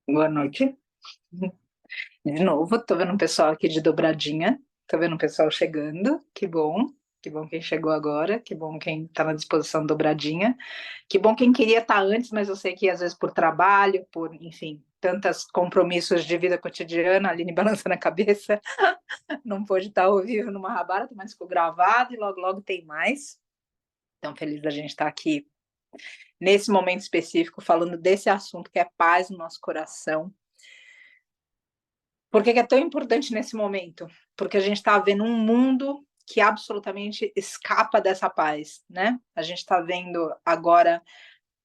Boa noite. De novo, tô vendo um pessoal aqui de dobradinha. Tô vendo um pessoal chegando. Que bom. Que bom quem chegou agora. Que bom quem tá na disposição dobradinha. Que bom quem queria estar antes, mas eu sei que às vezes por trabalho, por, enfim, tantos compromissos de vida cotidiana, a Aline balançando a cabeça, não pôde estar ao vivo numa rabata, mas ficou gravado e logo logo tem mais. Então, feliz da gente estar aqui nesse momento específico, falando desse assunto que é paz no nosso coração. Por que que é tão importante nesse momento? Porque a gente está vendo um mundo que absolutamente escapa dessa paz, né? A gente está vendo agora,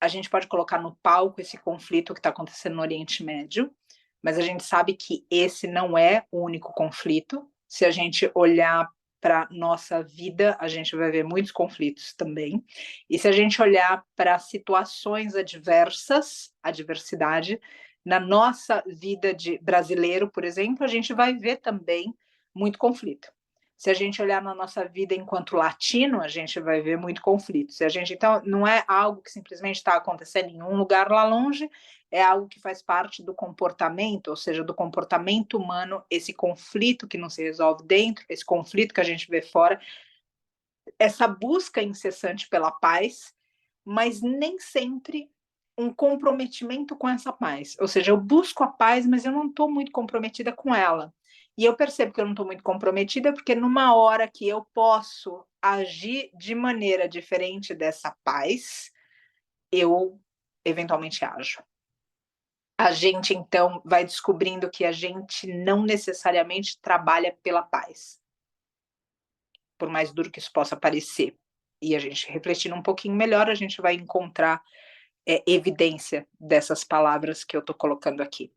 a gente pode colocar no palco esse conflito que está acontecendo no Oriente Médio, mas a gente sabe que esse não é o único conflito. Se a gente olhar para nossa vida, a gente vai ver muitos conflitos também. E se a gente olhar para situações adversas, adversidade, na nossa vida de brasileiro, por exemplo, a gente vai ver também muito conflito. Se a gente olhar na nossa vida enquanto latino, a gente vai ver muito conflito. Se a gente, então, não é algo que simplesmente está acontecendo em um lugar lá longe, é algo que faz parte do comportamento, ou seja, do comportamento humano, esse conflito que não se resolve dentro, esse conflito que a gente vê fora, essa busca incessante pela paz, mas nem sempre um comprometimento com essa paz. Ou seja, eu busco a paz, mas eu não estou muito comprometida com ela. E eu percebo que eu não estou muito comprometida porque numa hora que eu posso agir de maneira diferente dessa paz, eu eventualmente ajo. A gente então vai descobrindo que a gente não necessariamente trabalha pela paz, por mais duro que isso possa parecer. E a gente refletindo um pouquinho melhor, a gente vai encontrar evidência dessas palavras que eu estou colocando aqui.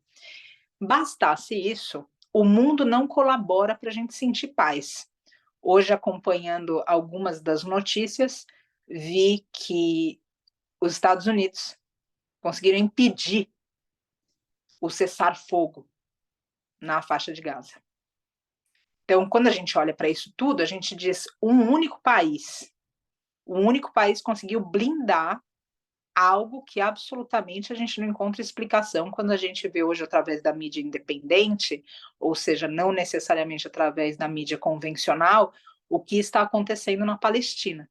Bastasse isso, o mundo não colabora para a gente sentir paz. Hoje, acompanhando algumas das notícias, vi que os Estados Unidos conseguiram impedir o cessar-fogo na faixa de Gaza. Então, quando a gente olha para isso tudo, a gente diz um único país conseguiu blindar algo que absolutamente a gente não encontra explicação quando a gente vê hoje através da mídia independente, ou seja, não necessariamente através da mídia convencional, o que está acontecendo na Palestina.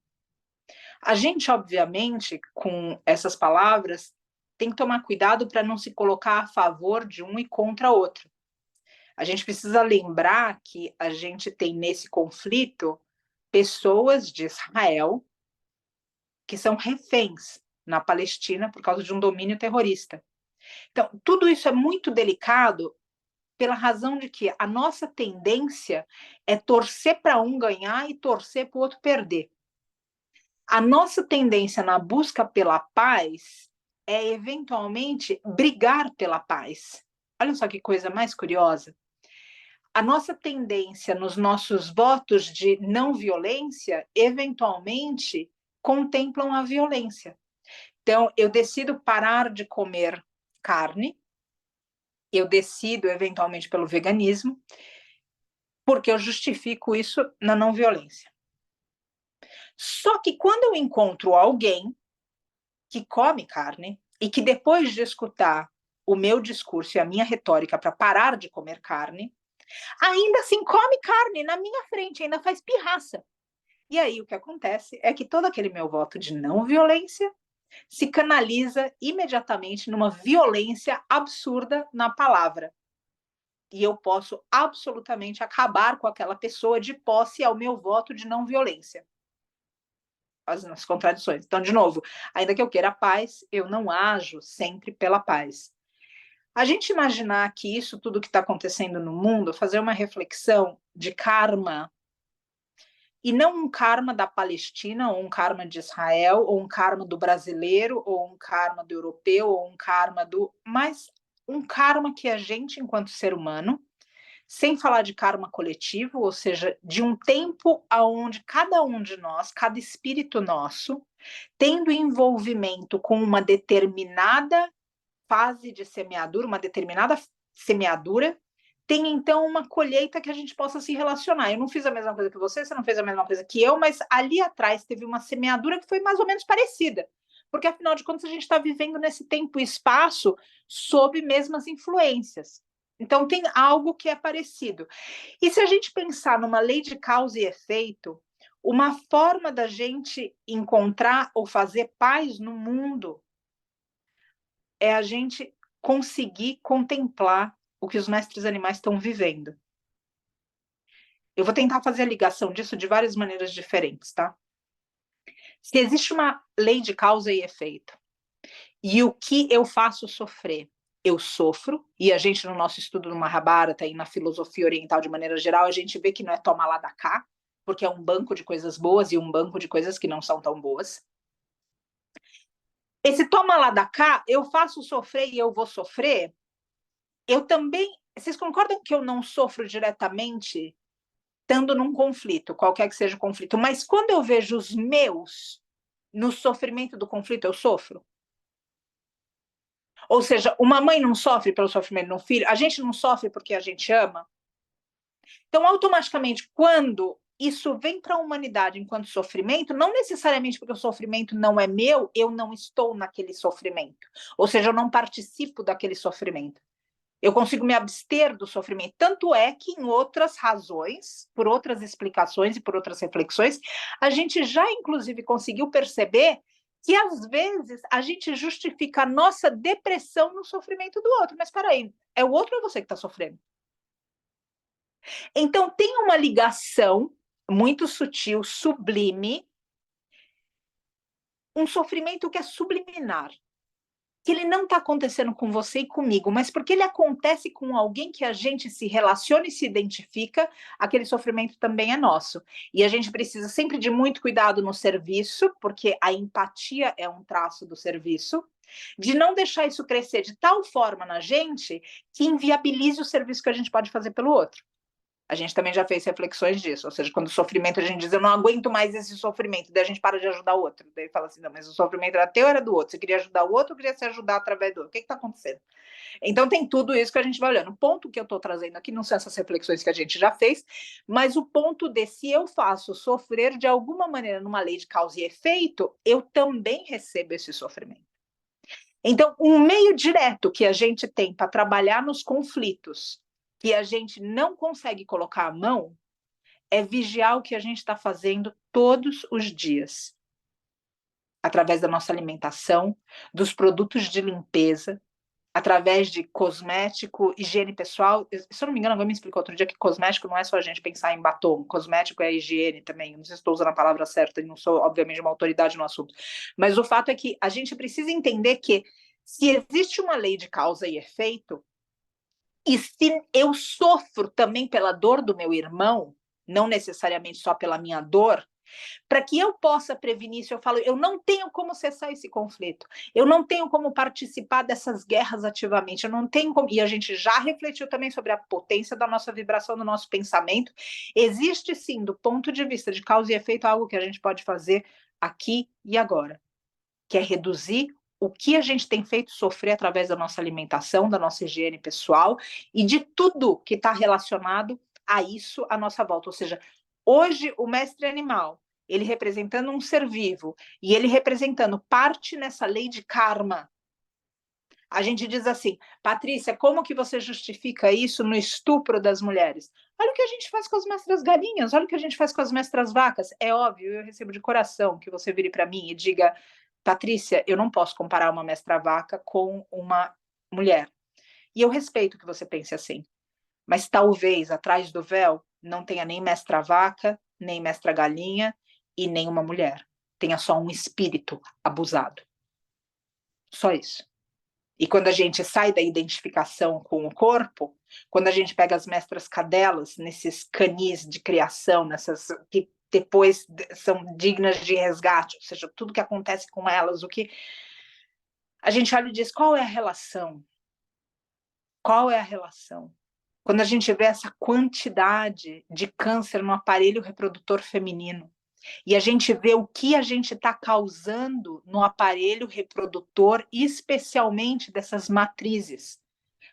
A gente, obviamente, com essas palavras, tem que tomar cuidado para não se colocar a favor de um e contra outro. A gente precisa lembrar que a gente tem nesse conflito pessoas de Israel que são reféns na Palestina por causa de um domínio terrorista. Então, tudo isso é muito delicado pela razão de que a nossa tendência é torcer para um ganhar e torcer para o outro perder. A nossa tendência na busca pela paz é, eventualmente, brigar pela paz. Olha só que coisa mais curiosa. A nossa tendência nos nossos votos de não violência, eventualmente, contemplam a violência. Então, eu decido parar de comer carne, eu decido, eventualmente, pelo veganismo, porque eu justifico isso na não violência. Só que quando eu encontro alguém que come carne e que depois de escutar o meu discurso e a minha retórica para parar de comer carne, ainda assim come carne na minha frente, ainda faz pirraça. E aí o que acontece é que todo aquele meu voto de não violência se canaliza imediatamente numa violência absurda na palavra. E eu posso absolutamente acabar com aquela pessoa de posse ao meu voto de não violência. As contradições. Então, de novo, ainda que eu queira paz, eu não ajo sempre pela paz. A gente imaginar que isso tudo que está acontecendo no mundo, fazer uma reflexão de karma, e não um karma da Palestina, ou um karma de Israel, ou um karma do brasileiro, ou um karma do europeu, ou um karma do. Mas um karma que a gente, enquanto ser humano, sem falar de karma coletivo, ou seja, de um tempo aonde cada um de nós, cada espírito nosso, tendo envolvimento com uma determinada fase de semeadura, uma determinada semeadura, tem então uma colheita que a gente possa se relacionar. Eu não fiz a mesma coisa que você não fez a mesma coisa que eu, mas ali atrás teve uma semeadura que foi mais ou menos parecida. porque afinal de contas a gente está vivendo nesse tempo e espaço sob mesmas influências. Então tem algo que é parecido. E se a gente pensar numa lei de causa e efeito, uma forma da gente encontrar ou fazer paz no mundo é a gente conseguir contemplar o que os mestres animais estão vivendo. Eu vou tentar fazer a ligação disso de várias maneiras diferentes, tá? Se existe uma lei de causa e efeito, e o que eu faço sofrer, eu sofro, e a gente no nosso estudo no Mahabharata e na filosofia oriental de maneira geral, a gente vê que não é toma lá da cá, porque é um banco de coisas boas e um banco de coisas que não são tão boas. Esse toma lá da cá, eu faço sofrer e eu vou sofrer, eu também... Vocês concordam que eu não sofro diretamente estando num conflito, qualquer que seja o conflito, mas quando eu vejo os meus no sofrimento do conflito, eu sofro? Ou seja, uma mãe não sofre pelo sofrimento de um filho, a gente não sofre porque a gente ama. Então, automaticamente, quando isso vem para a humanidade enquanto sofrimento, não necessariamente porque o sofrimento não é meu, eu não estou naquele sofrimento. Ou seja, eu não participo daquele sofrimento. Eu consigo me abster do sofrimento. Tanto é que em outras razões, por outras explicações e por outras reflexões, a gente já, inclusive, conseguiu perceber que, às vezes, a gente justifica a nossa depressão no sofrimento do outro. Mas, espera aí, é o outro ou é você que está sofrendo? Então, tem uma ligação muito sutil, sublime, um sofrimento que é subliminar, que ele não está acontecendo com você e comigo, mas porque ele acontece com alguém que a gente se relaciona e se identifica, aquele sofrimento também é nosso. E a gente precisa sempre de muito cuidado no serviço, porque a empatia é um traço do serviço, de não deixar isso crescer de tal forma na gente que inviabilize o serviço que a gente pode fazer pelo outro. A gente também já fez reflexões disso, ou seja, quando o sofrimento a gente diz, eu não aguento mais esse sofrimento, daí a gente para de ajudar o outro, daí fala assim, não, mas o sofrimento era teu ou era do outro? Você queria ajudar o outro ou queria se ajudar através do outro? O que está acontecendo? Então tem tudo isso que a gente vai olhando. O ponto que eu estou trazendo aqui não são essas reflexões que a gente já fez, mas o ponto de se eu faço sofrer de alguma maneira numa lei de causa e efeito, eu também recebo esse sofrimento. Então, um meio direto que a gente tem para trabalhar nos conflitos que a gente não consegue colocar a mão é vigiar o que a gente está fazendo todos os dias, através da nossa alimentação, dos produtos de limpeza, através de cosmético, higiene pessoal. Se eu não me engano, alguém me explicou outro dia que cosmético não é só a gente pensar em batom, cosmético é higiene também. Não sei se estou usando a palavra certa, e não sou, obviamente, uma autoridade no assunto. Mas o fato é que a gente precisa entender que se existe uma lei de causa e efeito, e se eu sofro também pela dor do meu irmão, não necessariamente só pela minha dor, para que eu possa prevenir isso, eu falo, eu não tenho como cessar esse conflito, eu não tenho como participar dessas guerras ativamente, eu não tenho como, e a gente já refletiu também sobre a potência da nossa vibração, do nosso pensamento, existe sim, do ponto de vista de causa e efeito, algo que a gente pode fazer aqui e agora, que é reduzir o que a gente tem feito sofrer através da nossa alimentação, da nossa higiene pessoal e de tudo que está relacionado a isso à nossa volta. Ou seja, hoje o mestre animal, ele representando um ser vivo e ele representando parte nessa lei de karma. A gente diz assim, Patrícia, como que você justifica isso no estupro das mulheres? Olha o que a gente faz com as mestras galinhas, olha o que a gente faz com as mestras vacas. É óbvio, eu recebo de coração que você vire para mim e diga, Patrícia, eu não posso comparar uma mestra vaca com uma mulher. E eu respeito que você pense assim. Mas talvez atrás do véu não tenha nem mestra vaca, nem mestra galinha e nem uma mulher. Tenha só um espírito abusado. Só isso. E quando a gente sai da identificação com o corpo, quando a gente pega as mestras cadelas, nesses canis de criação, nessas que depois são dignas de resgate, ou seja, tudo que acontece com elas, o que a gente olha e diz, qual é a relação? Qual é a relação? Quando a gente vê essa quantidade de câncer no aparelho reprodutor feminino, e a gente vê o que a gente está causando no aparelho reprodutor, especialmente dessas matrizes,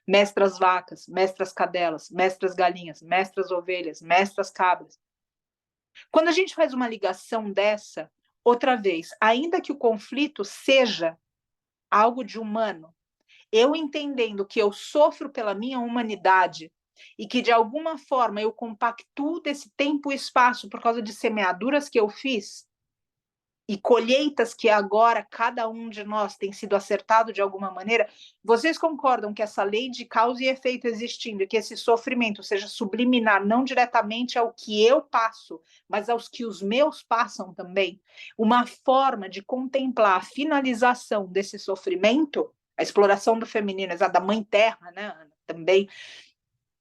mestras vacas, mestras cadelas, mestras galinhas, mestras ovelhas, mestras cabras. Quando a gente faz uma ligação dessa, outra vez, ainda que o conflito seja algo de humano, eu entendendo que eu sofro pela minha humanidade e que de alguma forma eu compactuo desse tempo e espaço por causa de semeaduras que eu fiz e colheitas que agora cada um de nós tem sido acertado de alguma maneira, vocês concordam que essa lei de causa e efeito existindo e que esse sofrimento seja subliminar não diretamente ao que eu passo, mas aos que os meus passam também, uma forma de contemplar a finalização desse sofrimento, a exploração do feminino, da mãe terra, né, também,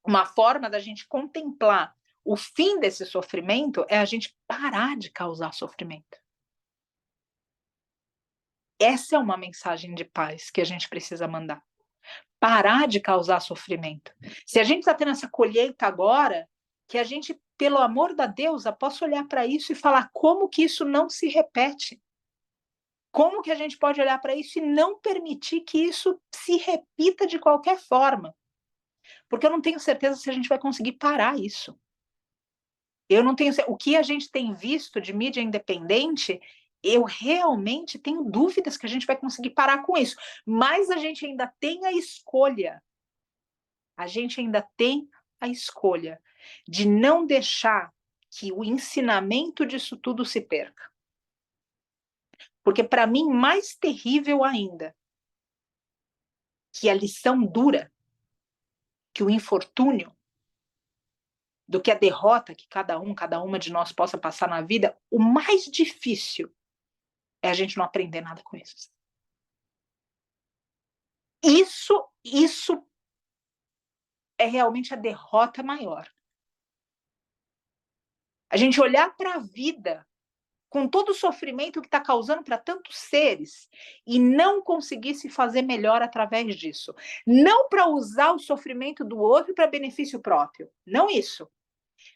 uma forma da gente contemplar o fim desse sofrimento é a gente parar de causar sofrimento. Essa é uma mensagem de paz que a gente precisa mandar. Parar de causar sofrimento. Se a gente está tendo essa colheita agora, que a gente, pelo amor da deusa, possa olhar para isso e falar como que isso não se repete. Como que a gente pode olhar para isso e não permitir que isso se repita de qualquer forma? Porque eu não tenho certeza se a gente vai conseguir parar isso. Eu não tenho. O que a gente tem visto de mídia independente, eu realmente tenho dúvidas que a gente vai conseguir parar com isso. Mas a gente ainda tem a escolha. A gente ainda tem a escolha de não deixar que o ensinamento disso tudo se perca. Porque, para mim, mais terrível ainda que a lição dura, que o infortúnio, do que a derrota que cada uma de nós possa passar na vida, o mais difícil é a gente não aprender nada com isso. Isso é realmente a derrota maior. A gente olhar para a vida com todo o sofrimento que está causando para tantos seres e não conseguir se fazer melhor através disso. Não para usar o sofrimento do outro para benefício próprio, não isso.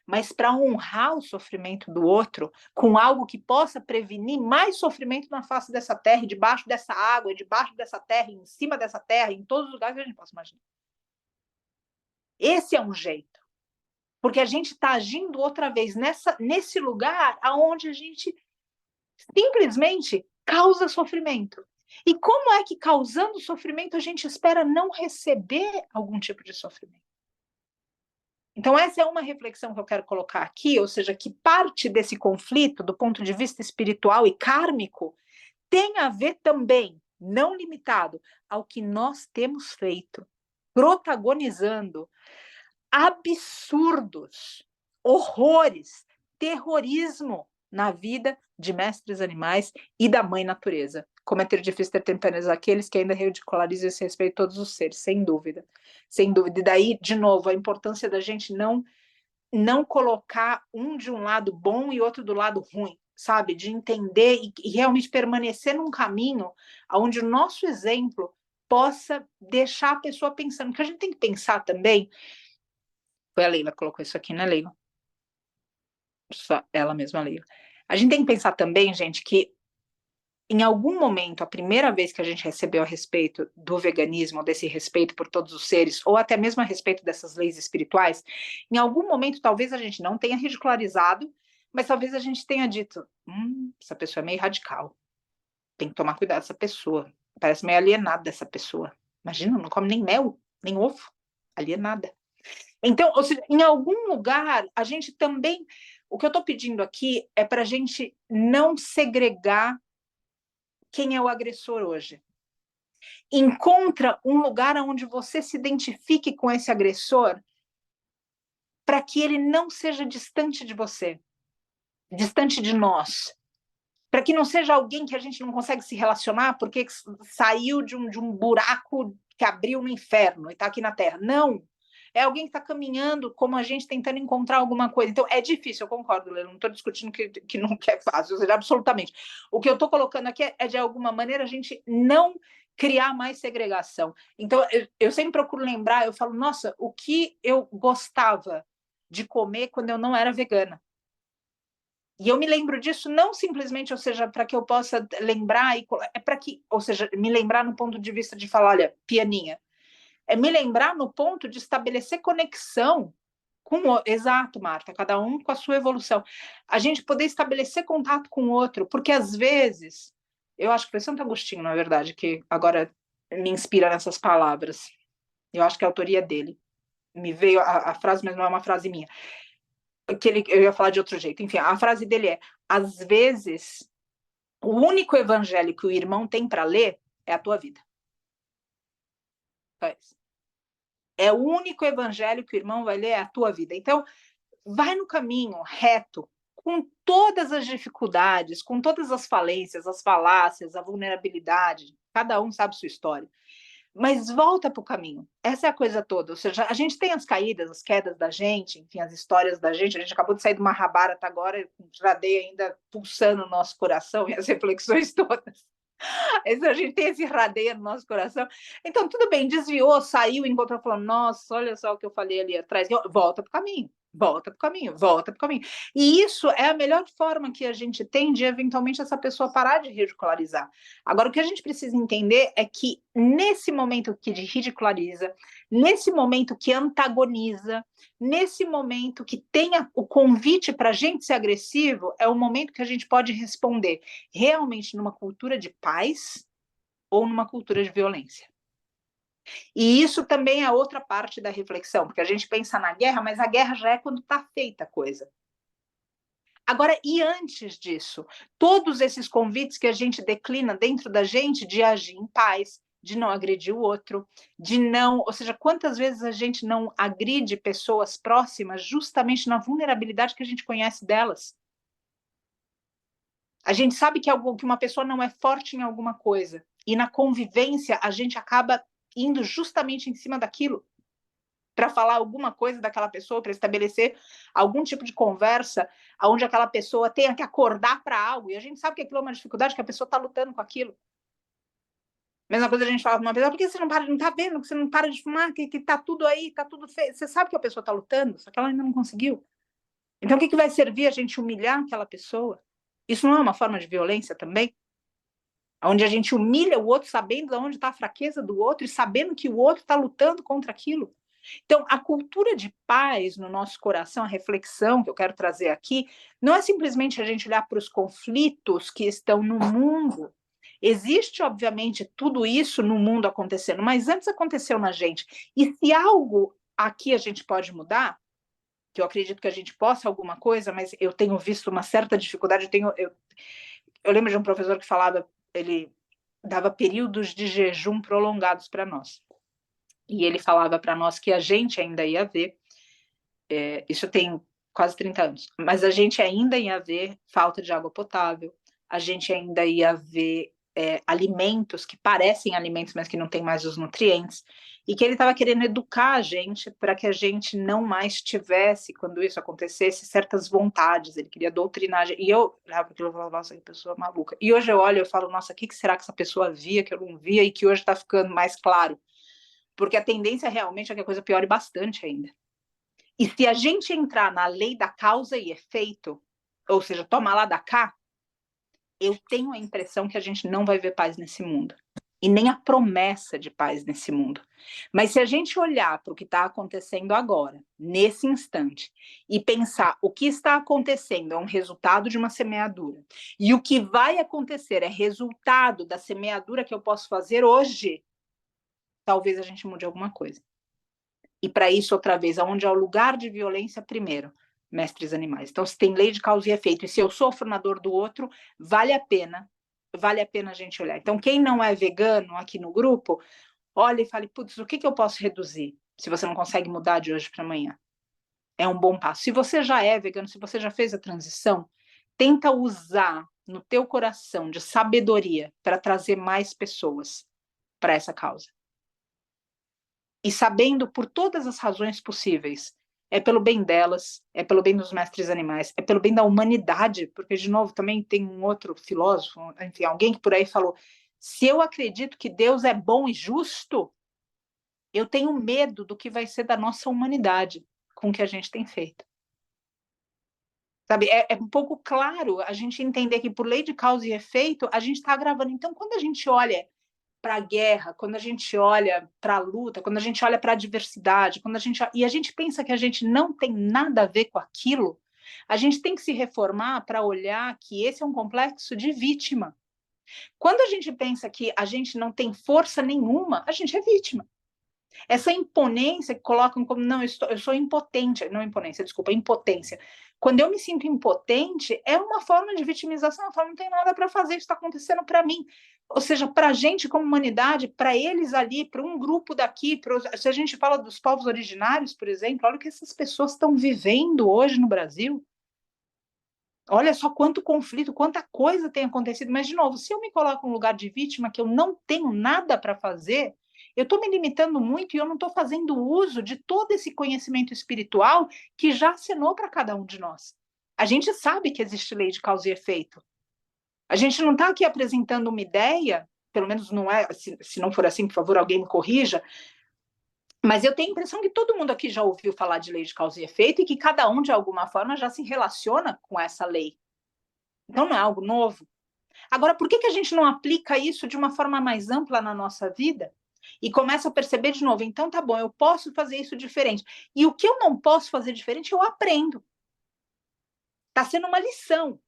Mas para honrar o sofrimento do outro com algo que possa prevenir mais sofrimento na face dessa terra, debaixo dessa água, debaixo dessa terra, em cima dessa terra, em todos os lugares que a gente possa imaginar. Esse é um jeito. Porque a gente está agindo outra vez nesse lugar onde a gente simplesmente causa sofrimento. E como é que, causando sofrimento, a gente espera não receber algum tipo de sofrimento? Então, essa é uma reflexão que eu quero colocar aqui, ou seja, que parte desse conflito, do ponto de vista espiritual e kármico, tem a ver também, não limitado, ao que nós temos feito, protagonizando absurdos, horrores, terrorismo na vida de mestres animais e da mãe natureza. Como é ter difícil ter temperantes aqueles que ainda ridicularizam esse respeito a todos os seres, sem dúvida. Sem dúvida. E daí, de novo, a importância da gente não colocar um de um lado bom e outro do lado ruim, sabe? De entender e realmente permanecer num caminho onde o nosso exemplo possa deixar a pessoa pensando. Porque a gente tem que pensar também. Foi a Leila que colocou isso aqui, né, Leila? Só ela mesma, Leila. A gente tem que pensar também, gente, que em algum momento, a primeira vez que a gente recebeu a respeito do veganismo, desse respeito por todos os seres, ou até mesmo a respeito dessas leis espirituais, em algum momento talvez a gente não tenha ridicularizado, mas talvez a gente tenha dito, essa pessoa é meio radical, tem que tomar cuidado dessa pessoa, parece meio alienada dessa pessoa. Imagina, não come nem mel, nem ovo, alienada. Então, ou seja, em algum lugar, a gente também, o que eu estou pedindo aqui é para a gente não segregar quem é o agressor hoje. Encontra um lugar onde você se identifique com esse agressor para que ele não seja distante de você, distante de nós. Para que não seja alguém que a gente não consegue se relacionar porque saiu de um buraco que abriu no inferno e está aqui na Terra. Não. É alguém que está caminhando como a gente, tentando encontrar alguma coisa. Então, é difícil, eu concordo, Leila, não estou discutindo que não é fácil, ou seja, absolutamente. O que eu estou colocando aqui é, de alguma maneira, a gente não criar mais segregação. Então, eu sempre procuro lembrar, eu falo, nossa, o que eu gostava de comer quando eu não era vegana. E eu me lembro disso não simplesmente, ou seja, para que eu possa lembrar, é para que, ou seja, me lembrar no ponto de vista de falar, olha, pianinha, é me lembrar no ponto de estabelecer conexão Exato, Marta, cada um com a sua evolução. A gente poder estabelecer contato com o outro, porque às vezes, eu acho que foi Santo Agostinho, na verdade, que agora me inspira nessas palavras. Eu acho que a autoria dele. Me veio a frase, mas não é uma frase minha. Eu ia falar de outro jeito. Enfim, a frase dele é: às vezes, o único evangelho que o irmão tem para ler é a tua vida. É o único evangelho que o irmão vai ler é a tua vida. Então, vai no caminho reto, com todas as dificuldades, com todas as falências, as falácias, a vulnerabilidade. Cada um sabe sua história. Mas volta para o caminho. Essa é a coisa toda. Ou seja, a gente tem as caídas, as quedas da gente, enfim, as histórias da gente. A gente acabou de sair de uma rabara, até agora, com radeia ainda pulsando no nosso coração e as reflexões todas. A gente tem esse radeia no nosso coração. Então, tudo bem, desviou, saiu, encontrou, falou: nossa, olha só o que eu falei ali atrás. Volta para o caminho. Volta para o caminho, volta para o caminho. E isso é a melhor forma que a gente tem de, eventualmente, essa pessoa parar de ridicularizar. Agora, o que a gente precisa entender é que, nesse momento que ridiculariza, nesse momento que antagoniza, nesse momento que tenha o convite para a gente ser agressivo, é o momento que a gente pode responder realmente numa cultura de paz ou numa cultura de violência. E isso também é outra parte da reflexão, porque a gente pensa na guerra, mas a guerra já é quando está feita a coisa. Agora, e antes disso? Todos esses convites que a gente declina dentro da gente de agir em paz, de não agredir o outro, de não... Ou seja, quantas vezes a gente não agride pessoas próximas justamente na vulnerabilidade que a gente conhece delas? A gente sabe que uma pessoa não é forte em alguma coisa, e na convivência a gente acaba indo justamente em cima daquilo, para falar alguma coisa daquela pessoa, para estabelecer algum tipo de conversa onde aquela pessoa tenha que acordar para algo, e a gente sabe que aquilo é uma dificuldade, que a pessoa está lutando com aquilo. Mesma coisa a gente fala para uma pessoa: por que você não para, não está vendo, que você não para de fumar, que está tudo aí, está tudo feio. Você sabe que a pessoa está lutando, só que ela ainda não conseguiu. Então, o que vai servir a gente humilhar aquela pessoa? Isso não é uma forma de violência também? Onde a gente humilha o outro sabendo de onde está a fraqueza do outro e sabendo que o outro está lutando contra aquilo. Então, a cultura de paz no nosso coração, a reflexão que eu quero trazer aqui, não é simplesmente a gente olhar para os conflitos que estão no mundo. Existe, obviamente, tudo isso no mundo acontecendo, mas antes aconteceu na gente. E se algo aqui a gente pode mudar, que eu acredito que a gente possa alguma coisa, mas eu tenho visto uma certa dificuldade. Eu lembro de um professor que falava, ele dava períodos de jejum prolongados para nós. E ele falava para nós que a gente ainda ia ver, isso tem quase 30 anos, mas a gente ainda ia ver falta de água potável, a gente ainda ia ver alimentos que parecem alimentos, mas que não tem mais os nutrientes, e que ele estava querendo educar a gente para que a gente não mais tivesse, quando isso acontecesse, certas vontades. Ele queria doutrinar, e eu olhava aquilo e falava: nossa, que pessoa maluca. E hoje eu olho e falo: nossa, o que será que essa pessoa via que eu não via e que hoje está ficando mais claro? Porque a tendência realmente é que a coisa piore bastante ainda. E se a gente entrar na lei da causa e efeito, ou seja, toma lá da cá, eu tenho a impressão que a gente não vai ver paz nesse mundo. E nem a promessa de paz nesse mundo. Mas se a gente olhar para o que está acontecendo agora, nesse instante, e pensar o que está acontecendo é um resultado de uma semeadura, e o que vai acontecer é resultado da semeadura que eu posso fazer hoje, talvez a gente mude alguma coisa. E para isso, outra vez, aonde é o lugar de violência, primeiro, mestres animais. Então, se tem lei de causa e efeito, e se eu sofro na dor do outro, vale a pena a gente olhar. Então, quem não é vegano aqui no grupo, olha e fale: putz, o que eu posso reduzir? Se você não consegue mudar de hoje para amanhã. É um bom passo. Se você já é vegano, se você já fez a transição, tenta usar no teu coração de sabedoria para trazer mais pessoas para essa causa. E sabendo por todas as razões possíveis, é pelo bem delas, é pelo bem dos mestres animais, é pelo bem da humanidade, porque, de novo, também tem um outro filósofo, enfim, alguém que por aí falou: se eu acredito que Deus é bom e justo, eu tenho medo do que vai ser da nossa humanidade com o que a gente tem feito. Sabe, é um pouco claro a gente entender que, por lei de causa e efeito, a gente está agravando. Então, quando a gente olha para a guerra, quando a gente olha para a luta, quando a gente olha para a diversidade, e a gente pensa que a gente não tem nada a ver com aquilo, a gente tem que se reformar para olhar que esse é um complexo de vítima. Quando a gente pensa que a gente não tem força nenhuma, a gente é vítima. Essa imponência que colocam como, não, eu sou impotente, não imponência, desculpa, impotência. Quando eu me sinto impotente, é uma forma de vitimização, eu falo, não tem nada para fazer, isso está acontecendo para mim. Ou seja, para a gente como humanidade, para eles ali, para um grupo daqui, se a gente fala dos povos originários, por exemplo, olha o que essas pessoas estão vivendo hoje no Brasil. Olha só quanto conflito, quanta coisa tem acontecido. Mas, de novo, se eu me coloco no lugar de vítima, que eu não tenho nada para fazer, eu estou me limitando muito e eu não estou fazendo uso de todo esse conhecimento espiritual que já assinou para cada um de nós. A gente sabe que existe lei de causa e efeito. A gente não está aqui apresentando uma ideia, pelo menos não é, se não for assim, por favor, alguém me corrija, mas eu tenho a impressão que todo mundo aqui já ouviu falar de lei de causa e efeito e que cada um, de alguma forma, já se relaciona com essa lei. Então, não é algo novo. Agora, por que a gente não aplica isso de uma forma mais ampla na nossa vida? E começa a perceber de novo, então tá bom, eu posso fazer isso diferente. E o que eu não posso fazer diferente, eu aprendo. Está sendo uma lição.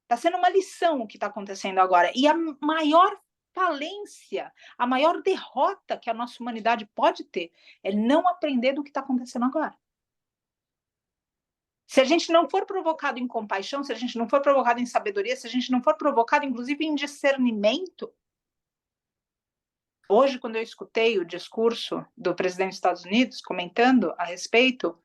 Está sendo uma lição o que está acontecendo agora. E a maior falência, a maior derrota que a nossa humanidade pode ter é não aprender do que está acontecendo agora. Se a gente não for provocado em compaixão, se a gente não for provocado em sabedoria, se a gente não for provocado, inclusive, em discernimento. Hoje, quando eu escutei o discurso do presidente dos Estados Unidos comentando a respeito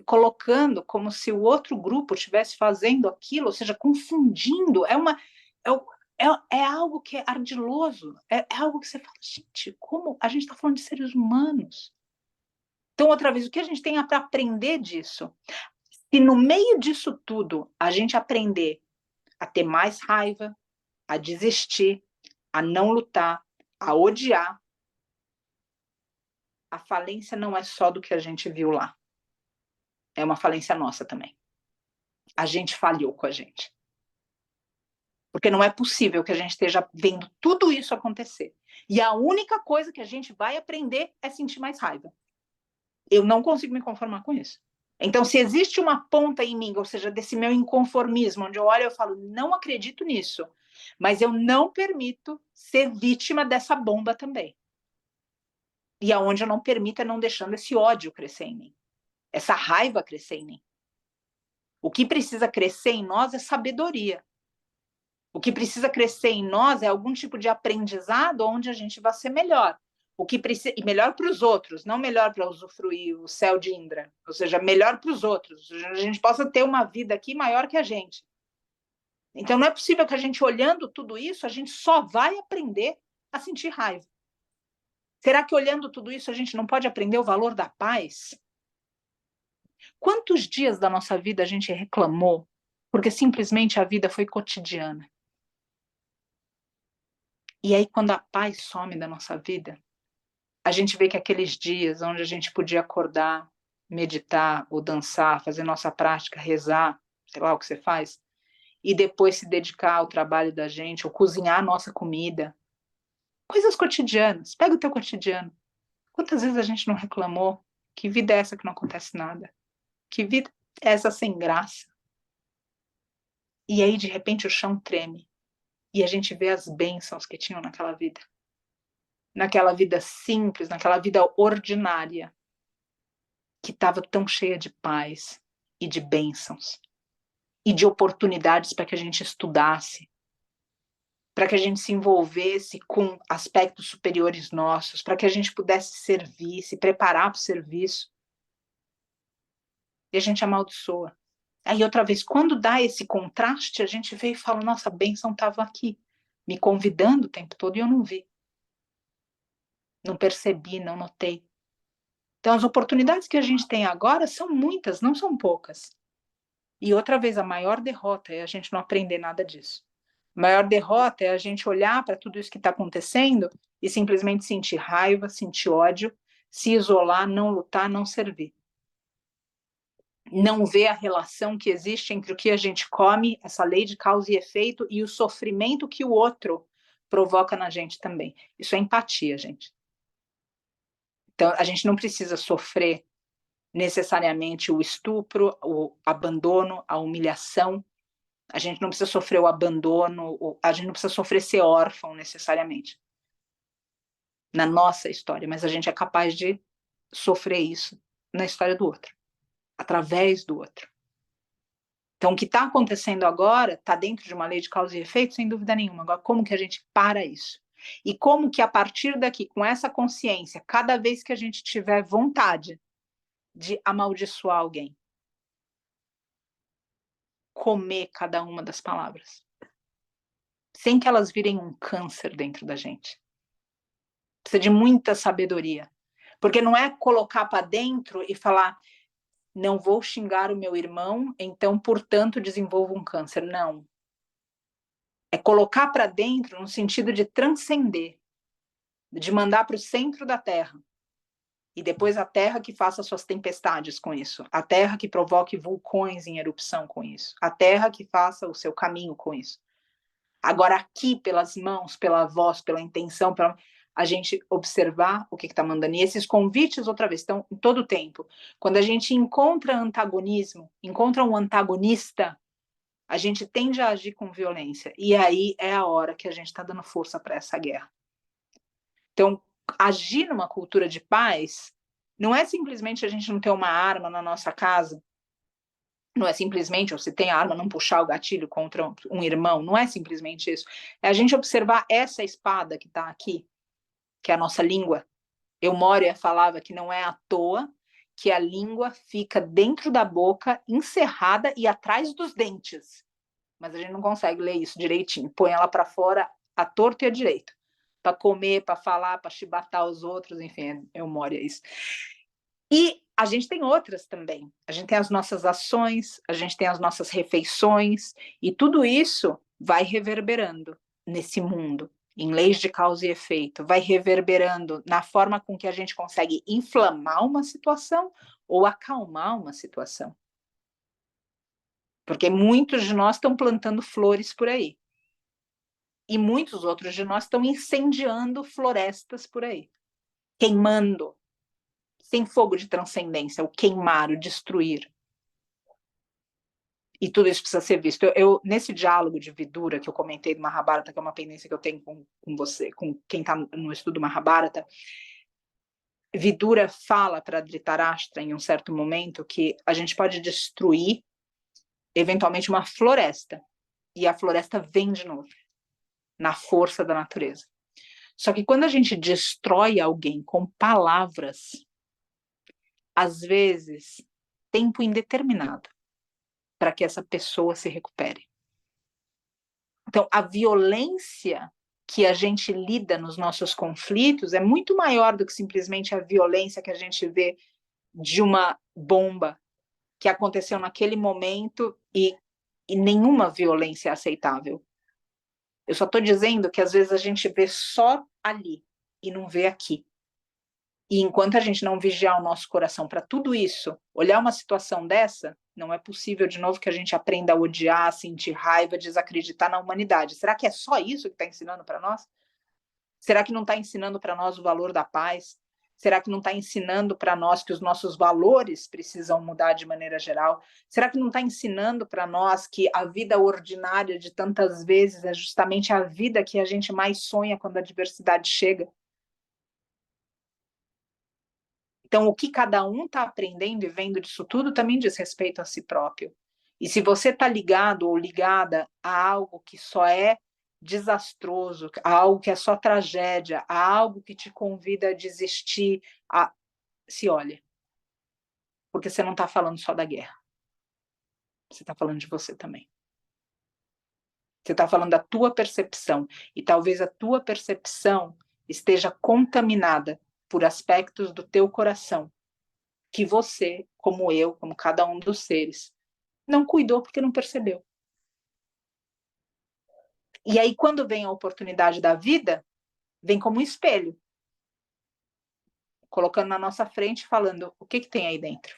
colocando como se o outro grupo estivesse fazendo aquilo, ou seja, confundindo, é algo que é ardiloso, é algo que você fala, gente, como a gente está falando de seres humanos. Então, outra vez, o que a gente tem para aprender disso? Se no meio disso tudo a gente aprender a ter mais raiva, a desistir, a não lutar, a odiar, a falência não é só do que a gente viu lá. É uma falência nossa também. A gente falhou com a gente. Porque não é possível que a gente esteja vendo tudo isso acontecer. E a única coisa que a gente vai aprender é sentir mais raiva. Eu não consigo me conformar com isso. Então, se existe uma ponta em mim, ou seja, desse meu inconformismo, onde eu olho e eu falo, não acredito nisso, mas eu não permito ser vítima dessa bomba também. E aonde eu não permito é não deixando esse ódio crescer em mim, essa raiva crescer em mim. O que precisa crescer em nós é sabedoria. O que precisa crescer em nós é algum tipo de aprendizado onde a gente vai ser melhor. O que precisa, e melhor para os outros, não melhor para usufruir o céu de Indra, ou seja, melhor para os outros, a gente possa ter uma vida aqui maior que a gente. Então não é possível que a gente, olhando tudo isso, a gente só vai aprender a sentir raiva. Será que olhando tudo isso a gente não pode aprender o valor da paz? Quantos dias da nossa vida a gente reclamou porque simplesmente a vida foi cotidiana? E aí, quando a paz some da nossa vida, a gente vê que aqueles dias onde a gente podia acordar, meditar, ou dançar, fazer nossa prática, rezar, sei lá o que você faz, e depois se dedicar ao trabalho da gente, ou cozinhar a nossa comida, coisas cotidianas. Pega o teu cotidiano. Quantas vezes a gente não reclamou? Que vida é essa que não acontece nada? Que vida é essa sem graça? E aí, de repente, o chão treme. E a gente vê as bênçãos que tinham naquela vida simples, naquela vida ordinária, que estava tão cheia de paz e de bênçãos e de oportunidades para que a gente estudasse, para que a gente se envolvesse com aspectos superiores nossos, para que a gente pudesse servir, se preparar para o serviço. E a gente amaldiçoa. Aí, outra vez, quando dá esse contraste, a gente vê e fala, nossa, a bênção estava aqui, me convidando o tempo todo e eu não vi. Não percebi, não notei. Então, as oportunidades que a gente tem agora são muitas, não são poucas. E outra vez, a maior derrota é a gente não aprender nada disso. A maior derrota é a gente olhar para tudo isso que está acontecendo e simplesmente sentir raiva, sentir ódio, se isolar, não lutar, não servir. Não ver a relação que existe entre o que a gente come, essa lei de causa e efeito, e o sofrimento que o outro provoca na gente também. Isso é empatia, gente. Então, a gente não precisa sofrer necessariamente o estupro, o abandono, a humilhação. A gente não precisa sofrer o abandono, a gente não precisa sofrer ser órfão necessariamente na nossa história, mas a gente é capaz de sofrer isso na história do outro, através do outro. Então, o que está acontecendo agora está dentro de uma lei de causa e efeito, sem dúvida nenhuma. Agora, como que a gente para isso? E como que, a partir daqui, com essa consciência, cada vez que a gente tiver vontade de amaldiçoar alguém, comer cada uma das palavras, sem que elas virem um câncer dentro da gente. Precisa de muita sabedoria. Porque não é colocar para dentro e falar, não vou xingar o meu irmão, então, portanto, desenvolvo um câncer. Não. É colocar para dentro no sentido de transcender, de mandar para o centro da Terra. E depois a Terra que faça suas tempestades com isso. A Terra que provoque vulcões em erupção com isso. A Terra que faça o seu caminho com isso. Agora, aqui, pelas mãos, pela voz, pela intenção, a gente observar o que está mandando. E esses convites, outra vez, estão em todo o tempo. Quando a gente encontra antagonismo, encontra um antagonista, a gente tende a agir com violência. E aí é a hora que a gente está dando força para essa guerra. Então, agir numa cultura de paz não é simplesmente a gente não ter uma arma na nossa casa, não é simplesmente, ou se tem arma, não puxar o gatilho contra um irmão, não é simplesmente isso. É a gente observar essa espada que está aqui, que é a nossa língua. Eu Moria falava que não é à toa que a língua fica dentro da boca, encerrada e atrás dos dentes. Mas a gente não consegue ler isso direitinho. Põe ela para fora à torto e à direito. Para comer, para falar, para chibatar os outros, enfim, eu Moria isso. E a gente tem outras também. A gente tem as nossas ações, a gente tem as nossas refeições, e tudo isso vai reverberando nesse mundo, em leis de causa e efeito, vai reverberando na forma com que a gente consegue inflamar uma situação ou acalmar uma situação. Porque muitos de nós estão plantando flores por aí. E muitos outros de nós estão incendiando florestas por aí, queimando, sem fogo de transcendência, o queimar, o destruir. E tudo isso precisa ser visto. Nesse diálogo de Vidura que eu comentei do Mahabharata, que é uma pendência que eu tenho com você, com quem está no estudo Mahabharata, Vidura fala para Dhritarashtra, em um certo momento, que a gente pode destruir, eventualmente, uma floresta, e a floresta vem de novo, na força da natureza. Só que quando a gente destrói alguém com palavras, às vezes, tempo indeterminado, para que essa pessoa se recupere. Então, a violência que a gente lida nos nossos conflitos é muito maior do que simplesmente a violência que a gente vê de uma bomba que aconteceu naquele momento e nenhuma violência é aceitável. Eu só estou dizendo que às vezes a gente vê só ali e não vê aqui. E enquanto a gente não vigiar o nosso coração para tudo isso, olhar uma situação dessa, não é possível, de novo, que a gente aprenda a odiar, a sentir raiva, desacreditar na humanidade. Será que é só isso que está ensinando para nós? Será que não está ensinando para nós o valor da paz? Será que não está ensinando para nós que os nossos valores precisam mudar de maneira geral? Será que não está ensinando para nós que a vida ordinária de tantas vezes é justamente a vida que a gente mais sonha quando a adversidade chega? Então, o que cada um está aprendendo e vendo disso tudo também diz respeito a si próprio. E se você está ligado ou ligada a algo que só é desastroso, a algo que é só tragédia, a algo que te convida a desistir, se olhe. Porque você não está falando só da guerra. Você está falando de você também. Você está falando da tua percepção. E talvez a tua percepção esteja contaminada por aspectos do teu coração que você, como eu, como cada um dos seres, não cuidou porque não percebeu. E aí, quando vem a oportunidade da vida, vem como um espelho, colocando na nossa frente, falando o que tem aí dentro.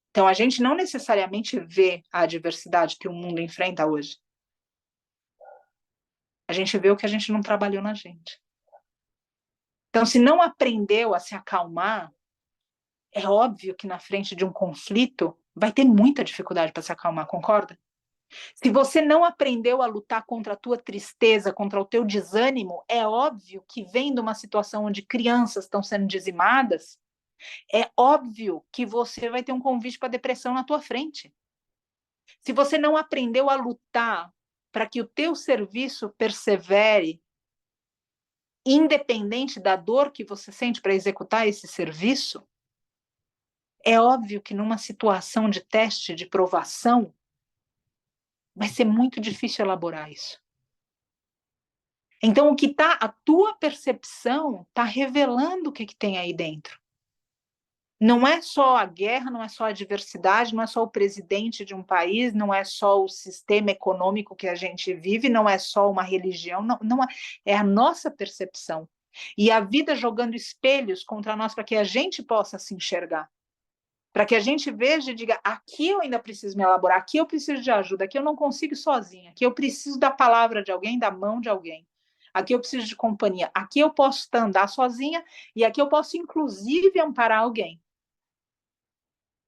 Então, a gente não necessariamente vê a adversidade que o mundo enfrenta hoje. A gente vê o que a gente não trabalhou na gente. Então, se não aprendeu a se acalmar, é óbvio que na frente de um conflito vai ter muita dificuldade para se acalmar, concorda? Se você não aprendeu a lutar contra a tua tristeza, contra o teu desânimo, é óbvio que vendo uma situação onde crianças estão sendo dizimadas, é óbvio que você vai ter um convite para depressão na tua frente. Se você não aprendeu a lutar para que o teu serviço persevere, independente da dor que você sente para executar esse serviço, é óbvio que numa situação de teste, de provação, vai ser muito difícil elaborar isso. Então, o que está, a tua percepção está revelando o que tem aí dentro. Não é só a guerra, não é só a adversidade, não é só o presidente de um país, não é só o sistema econômico que a gente vive, não é só uma religião, não é a nossa percepção. E a vida jogando espelhos contra nós para que a gente possa se enxergar. Para que a gente veja e diga, aqui eu ainda preciso me elaborar, aqui eu preciso de ajuda, aqui eu não consigo sozinha, aqui eu preciso da palavra de alguém, da mão de alguém. Aqui eu preciso de companhia, aqui eu posso andar sozinha e aqui eu posso, inclusive, amparar alguém.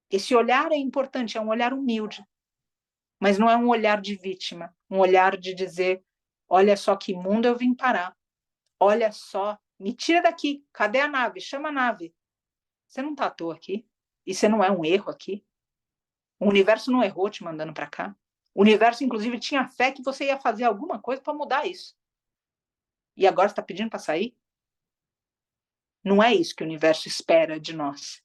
Esse olhar é importante, é um olhar humilde, mas não é um olhar de vítima, um olhar de dizer, olha só que mundo eu vim parar, olha só, me tira daqui, cadê a nave? Chama a nave. Você não está à toa aqui, e você não é um erro aqui. O universo não errou te mandando para cá. O universo, inclusive, tinha fé que você ia fazer alguma coisa para mudar isso. E agora está pedindo para sair? Não é isso que o universo espera de nós.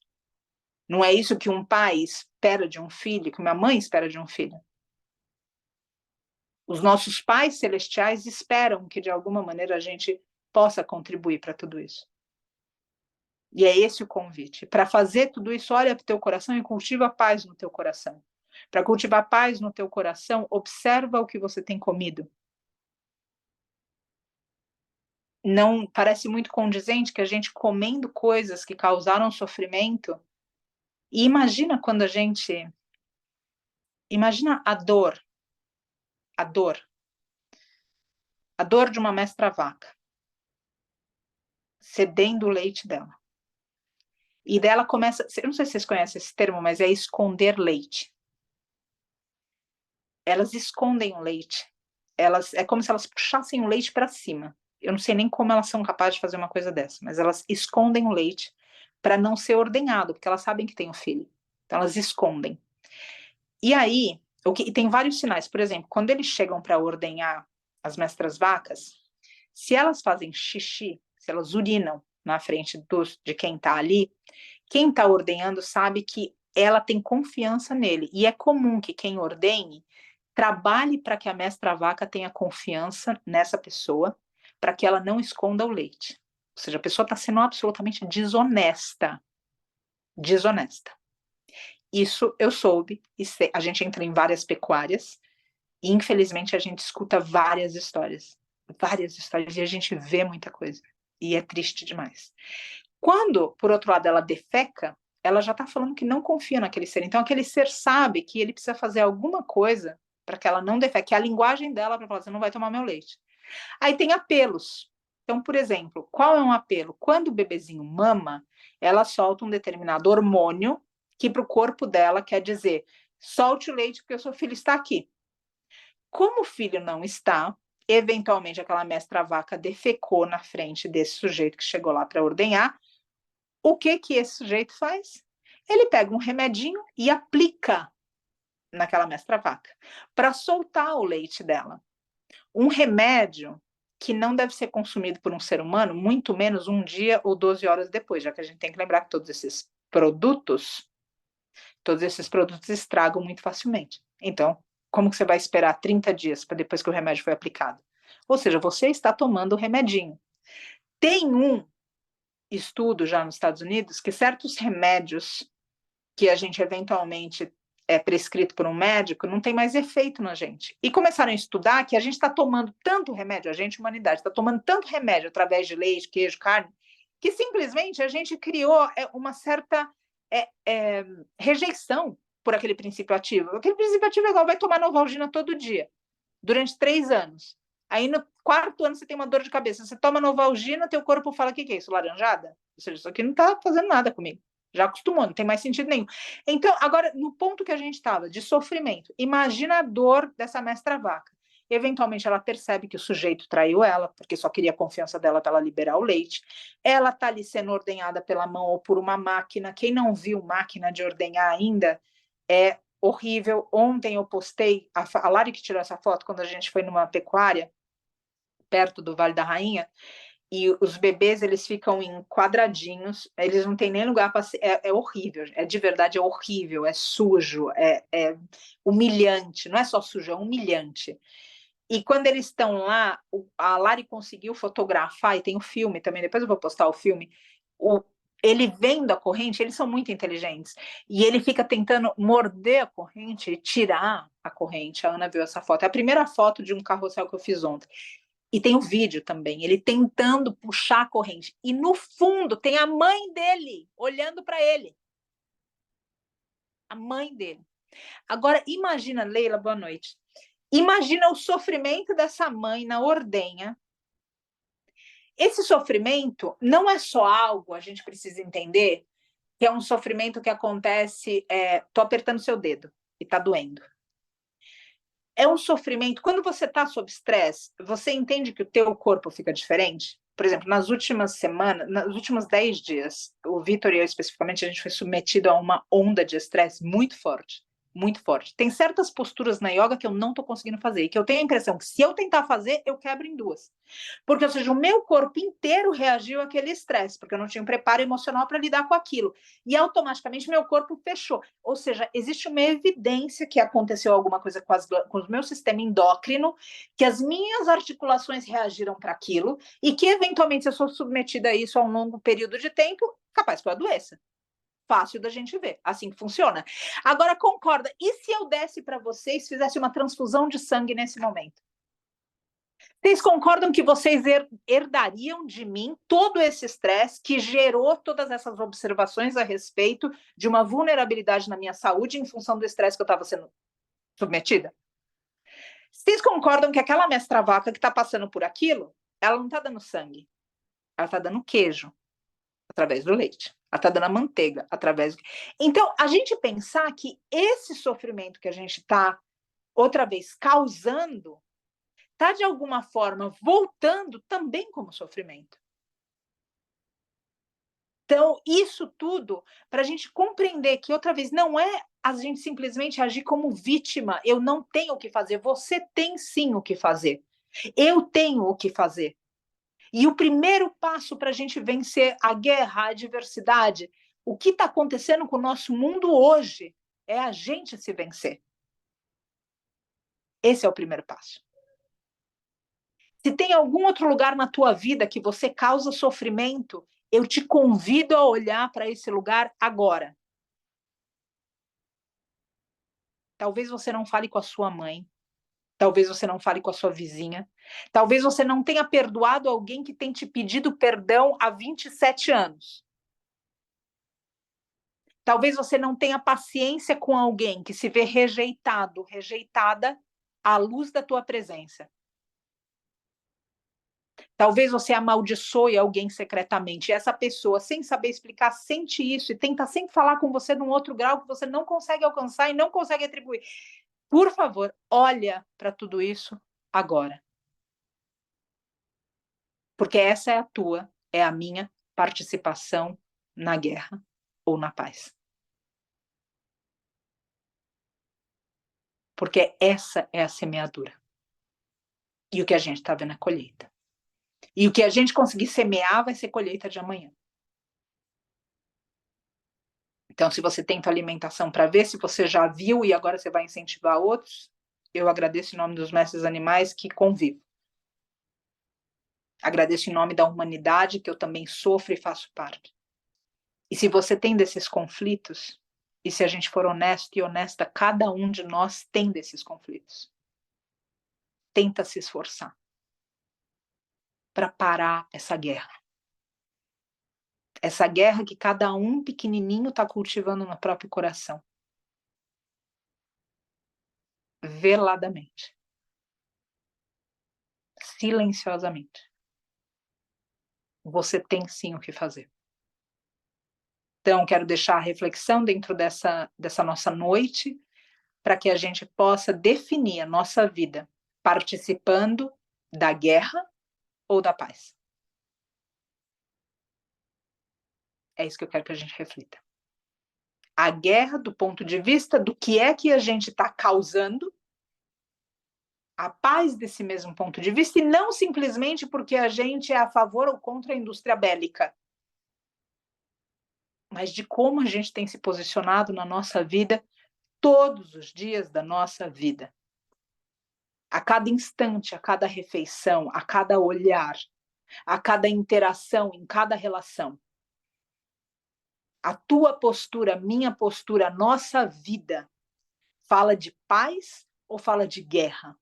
Não é isso que um pai espera de um filho, que uma mãe espera de um filho. Os nossos pais celestiais esperam que, de alguma maneira, a gente possa contribuir para tudo isso. E é esse o convite. Para fazer tudo isso, olha para o teu coração e cultiva a paz no teu coração. Para cultivar paz no teu coração, observa o que você tem comido. Não parece muito condizente que a gente comendo coisas que causaram sofrimento. E imagina quando a gente... Imagina a dor. A dor. A dor de uma mestra-vaca. Cedendo o leite dela. E dela começa... Eu não sei se vocês conhecem esse termo, mas é esconder leite. Elas escondem o leite. É como se elas puxassem o leite para cima. Eu não sei nem como elas são capazes de fazer uma coisa dessa, mas elas escondem o leite para não ser ordenhado, porque elas sabem que tem um filho. Então elas escondem. E aí, tem vários sinais. Por exemplo, quando eles chegam para ordenhar as mestras vacas, se elas fazem xixi, se elas urinam na frente de quem está ali, quem está ordenhando sabe que ela tem confiança nele. E é comum que quem ordenhe trabalhe para que a mestra-vaca tenha confiança nessa pessoa, para que ela não esconda o leite. Ou seja, a pessoa está sendo absolutamente desonesta. Desonesta. Isso eu soube, e a gente entra em várias pecuárias, e infelizmente a gente escuta várias histórias, e a gente vê muita coisa, e é triste demais. Quando, por outro lado, ela defeca, ela já está falando que não confia naquele ser, então aquele ser sabe que ele precisa fazer alguma coisa para que ela não defeque, que é a linguagem dela para falar, você não vai tomar meu leite. Aí tem apelos. Então, por exemplo, qual é um apelo? Quando o bebezinho mama, ela solta um determinado hormônio que para o corpo dela quer dizer, solte o leite porque o seu filho está aqui. Como o filho não está, eventualmente aquela mestra-vaca defecou na frente desse sujeito que chegou lá para ordenhar, o que esse sujeito faz? Ele pega um remedinho e aplica naquela mestra-vaca para soltar o leite dela. Um remédio que não deve ser consumido por um ser humano, muito menos um dia ou 12 horas depois, já que a gente tem que lembrar que todos esses produtos estragam muito facilmente. Então, como que você vai esperar 30 dias para depois que o remédio foi aplicado? Ou seja, você está tomando o remedinho. Tem um estudo já nos Estados Unidos que certos remédios que a gente eventualmente é prescrito por um médico não tem mais efeito na gente. E começaram a estudar que a gente está tomando tanto remédio, a gente, humanidade, está tomando tanto remédio através de leite, queijo, carne, que simplesmente a gente criou uma certa rejeição por aquele princípio ativo. Aquele princípio ativo é igual, vai tomar Novalgina todo dia, durante 3 anos. Aí no quarto ano você tem uma dor de cabeça, você toma Novalgina, teu corpo fala, o que é isso, laranjada? Ou seja, isso aqui não tá fazendo nada comigo. Já acostumou, não tem mais sentido nenhum. Então, agora, no ponto que a gente estava, de sofrimento, imagina a dor dessa mestra vaca. Eventualmente ela percebe que o sujeito traiu ela, porque só queria a confiança dela para ela liberar o leite. Ela está ali sendo ordenhada pela mão ou por uma máquina. Quem não viu máquina de ordenhar ainda, é horrível. Ontem eu postei, a Lari que tirou essa foto quando a gente foi numa pecuária, perto do Vale da Rainha, e os bebês, eles ficam em quadradinhos, eles não têm nem lugar para ser, é horrível, de verdade, é horrível, é sujo, é humilhante, não é só sujo, é humilhante. E quando eles estão lá, a Lari conseguiu fotografar, e tem o filme também, depois eu vou postar o filme, ele vendo a corrente, eles são muito inteligentes, e ele fica tentando morder a corrente e tirar a corrente. A Ana viu essa foto, é a primeira foto de um carrossel que eu fiz ontem. E tem o vídeo também, ele tentando puxar a corrente. E no fundo tem a mãe dele olhando para ele. A mãe dele. Agora, imagina, Leila, boa noite. Imagina o sofrimento dessa mãe na ordenha. Esse sofrimento não é só algo, a gente precisa entender, que é um sofrimento que acontece, tô apertando seu dedo e tá doendo. É um sofrimento, quando você está sob estresse, você entende que o teu corpo fica diferente? Por exemplo, nas últimas semanas, nos últimos 10 dias, o Vitor e eu especificamente, a gente foi submetido a uma onda de estresse muito forte. Muito forte. Tem certas posturas na yoga que eu não estou conseguindo fazer, e que eu tenho a impressão que se eu tentar fazer, eu quebro em duas. Porque, ou seja, o meu corpo inteiro reagiu àquele estresse, porque eu não tinha um preparo emocional para lidar com aquilo. E automaticamente meu corpo fechou. Ou seja, existe uma evidência que aconteceu alguma coisa com o meu sistema endócrino, que as minhas articulações reagiram para aquilo, e que, eventualmente, se eu sou submetida a isso a um longo período de tempo, capaz que eu adoeça. Fácil da gente ver, assim que funciona. Agora, concorda, e se eu desse para vocês, fizesse uma transfusão de sangue nesse momento? Vocês concordam que vocês herdariam de mim todo esse estresse que gerou todas essas observações a respeito de uma vulnerabilidade na minha saúde em função do estresse que eu estava sendo submetida? Vocês concordam que aquela mestra vaca que está passando por aquilo, ela não está dando sangue, ela está dando queijo através do leite. Ela está dando a manteiga através do... Então, a gente pensar que esse sofrimento que a gente está, outra vez, causando, está, de alguma forma, voltando também como sofrimento. Então, isso tudo para a gente compreender que, outra vez, não é a gente simplesmente agir como vítima. Eu não tenho o que fazer. Você tem sim o que fazer. Eu tenho o que fazer. E o primeiro passo para a gente vencer a guerra, a adversidade, o que está acontecendo com o nosso mundo hoje, é a gente se vencer. Esse é o primeiro passo. Se tem algum outro lugar na tua vida que você causa sofrimento, eu te convido a olhar para esse lugar agora. Talvez você não fale com a sua mãe, talvez você não fale com a sua vizinha, talvez você não tenha perdoado alguém que tem te pedido perdão há 27 anos. Talvez você não tenha paciência com alguém que se vê rejeitado, rejeitada à luz da tua presença. Talvez você amaldiçoe alguém secretamente, e essa pessoa, sem saber explicar, sente isso e tenta sempre falar com você num outro grau que você não consegue alcançar e não consegue atribuir. Por favor, olha para tudo isso agora. Porque essa é a tua, é a minha participação na guerra ou na paz. Porque essa é a semeadura. E o que a gente está vendo é colheita. E o que a gente conseguir semear vai ser colheita de amanhã. Então, se você tenta alimentação para ver se você já viu e agora você vai incentivar outros, eu agradeço em nome dos mestres animais que convivo. Agradeço em nome da humanidade que eu também sofro e faço parte. E se você tem desses conflitos, e se a gente for honesto e honesta, cada um de nós tem desses conflitos. Tenta se esforçar para parar essa guerra. Essa guerra que cada um pequenininho está cultivando no próprio coração. Veladamente. silenciosamente. Você tem sim o que fazer. Então, quero deixar a reflexão dentro dessa nossa noite, para que a gente possa definir a nossa vida participando da guerra ou da paz. É isso que eu quero que a gente reflita. A guerra do ponto de vista do que é que a gente está causando, a paz desse mesmo ponto de vista, e não simplesmente porque a gente é a favor ou contra a indústria bélica, mas de como a gente tem se posicionado na nossa vida todos os dias da nossa vida. A cada instante, a cada refeição, a cada olhar, a cada interação, em cada relação. A tua postura, minha postura, a nossa vida fala de paz ou fala de guerra?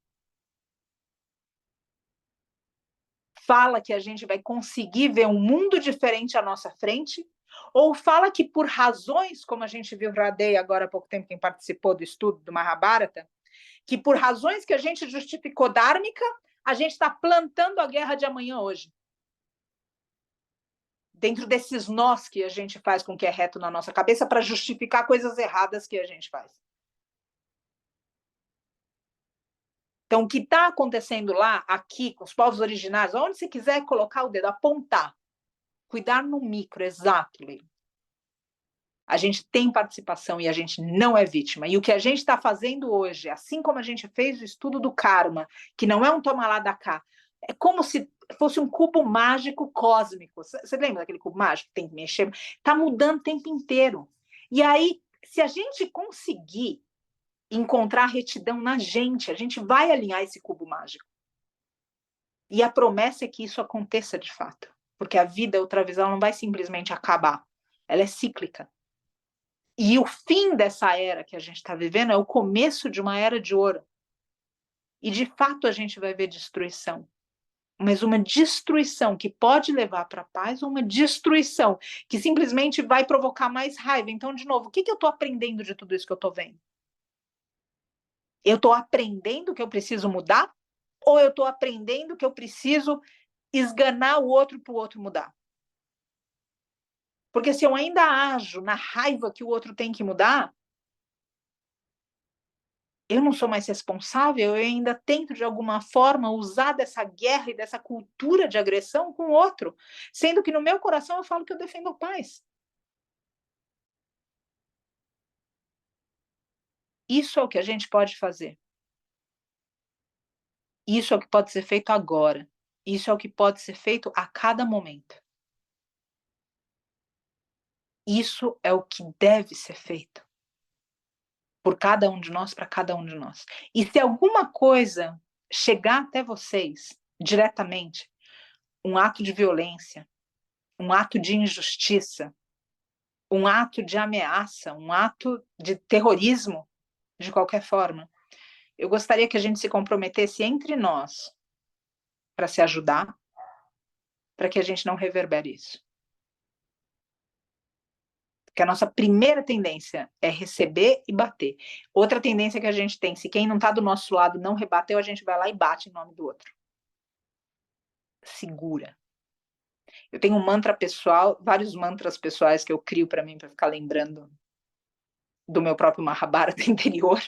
Fala que a gente vai conseguir ver um mundo diferente à nossa frente? Ou fala que por razões, como a gente viu Radei agora há pouco tempo, quem participou do estudo do Mahabharata, que por razões que a gente justificou dármica, a gente está plantando a guerra de amanhã hoje. Dentro desses nós que a gente faz com que é reto na nossa cabeça para justificar coisas erradas que a gente faz. Então, o que está acontecendo lá, aqui, com os povos originários, onde você quiser colocar o dedo, apontar, cuidar no micro, exato, Leila. A gente tem participação e a gente não é vítima. E o que a gente está fazendo hoje, assim como a gente fez o estudo do karma, que não é um toma lá da cá, é como se fosse um cubo mágico cósmico. Você lembra daquele cubo mágico que tem que mexer? Está mudando o tempo inteiro. E aí, se a gente conseguir encontrar retidão na gente, a gente vai alinhar esse cubo mágico. E a promessa é que isso aconteça de fato. Porque a vida, outra vez, ela não vai simplesmente acabar. Ela é cíclica. E o fim dessa era que a gente está vivendo é o começo de uma era de ouro. E, de fato, a gente vai ver destruição. Mas uma destruição que pode levar para a paz ou uma destruição que simplesmente vai provocar mais raiva. Então, de novo, o que eu estou aprendendo de tudo isso que eu estou vendo? Eu estou aprendendo que eu preciso mudar? Ou eu estou aprendendo que eu preciso esganar o outro para o outro mudar? Porque se eu ainda ajo na raiva que o outro tem que mudar, eu não sou mais responsável, eu ainda tento, de alguma forma, usar dessa guerra e dessa cultura de agressão com o outro, sendo que no meu coração eu falo que eu defendo a paz. Isso é o que a gente pode fazer. Isso é o que pode ser feito agora. Isso é o que pode ser feito a cada momento. Isso é o que deve ser feito. Por cada um de nós, para cada um de nós. E se alguma coisa chegar até vocês diretamente, um ato de violência, um ato de injustiça, um ato de ameaça, um ato de terrorismo, de qualquer forma, eu gostaria que a gente se comprometesse entre nós para se ajudar, para que a gente não reverbere isso. Porque a nossa primeira tendência é receber e bater. Outra tendência que a gente tem, se quem não está do nosso lado não rebateu, a gente vai lá e bate em nome do outro. Segura. Eu tenho um mantra pessoal, vários mantras pessoais que eu crio para mim, para ficar lembrando do meu próprio Mahabharata interior.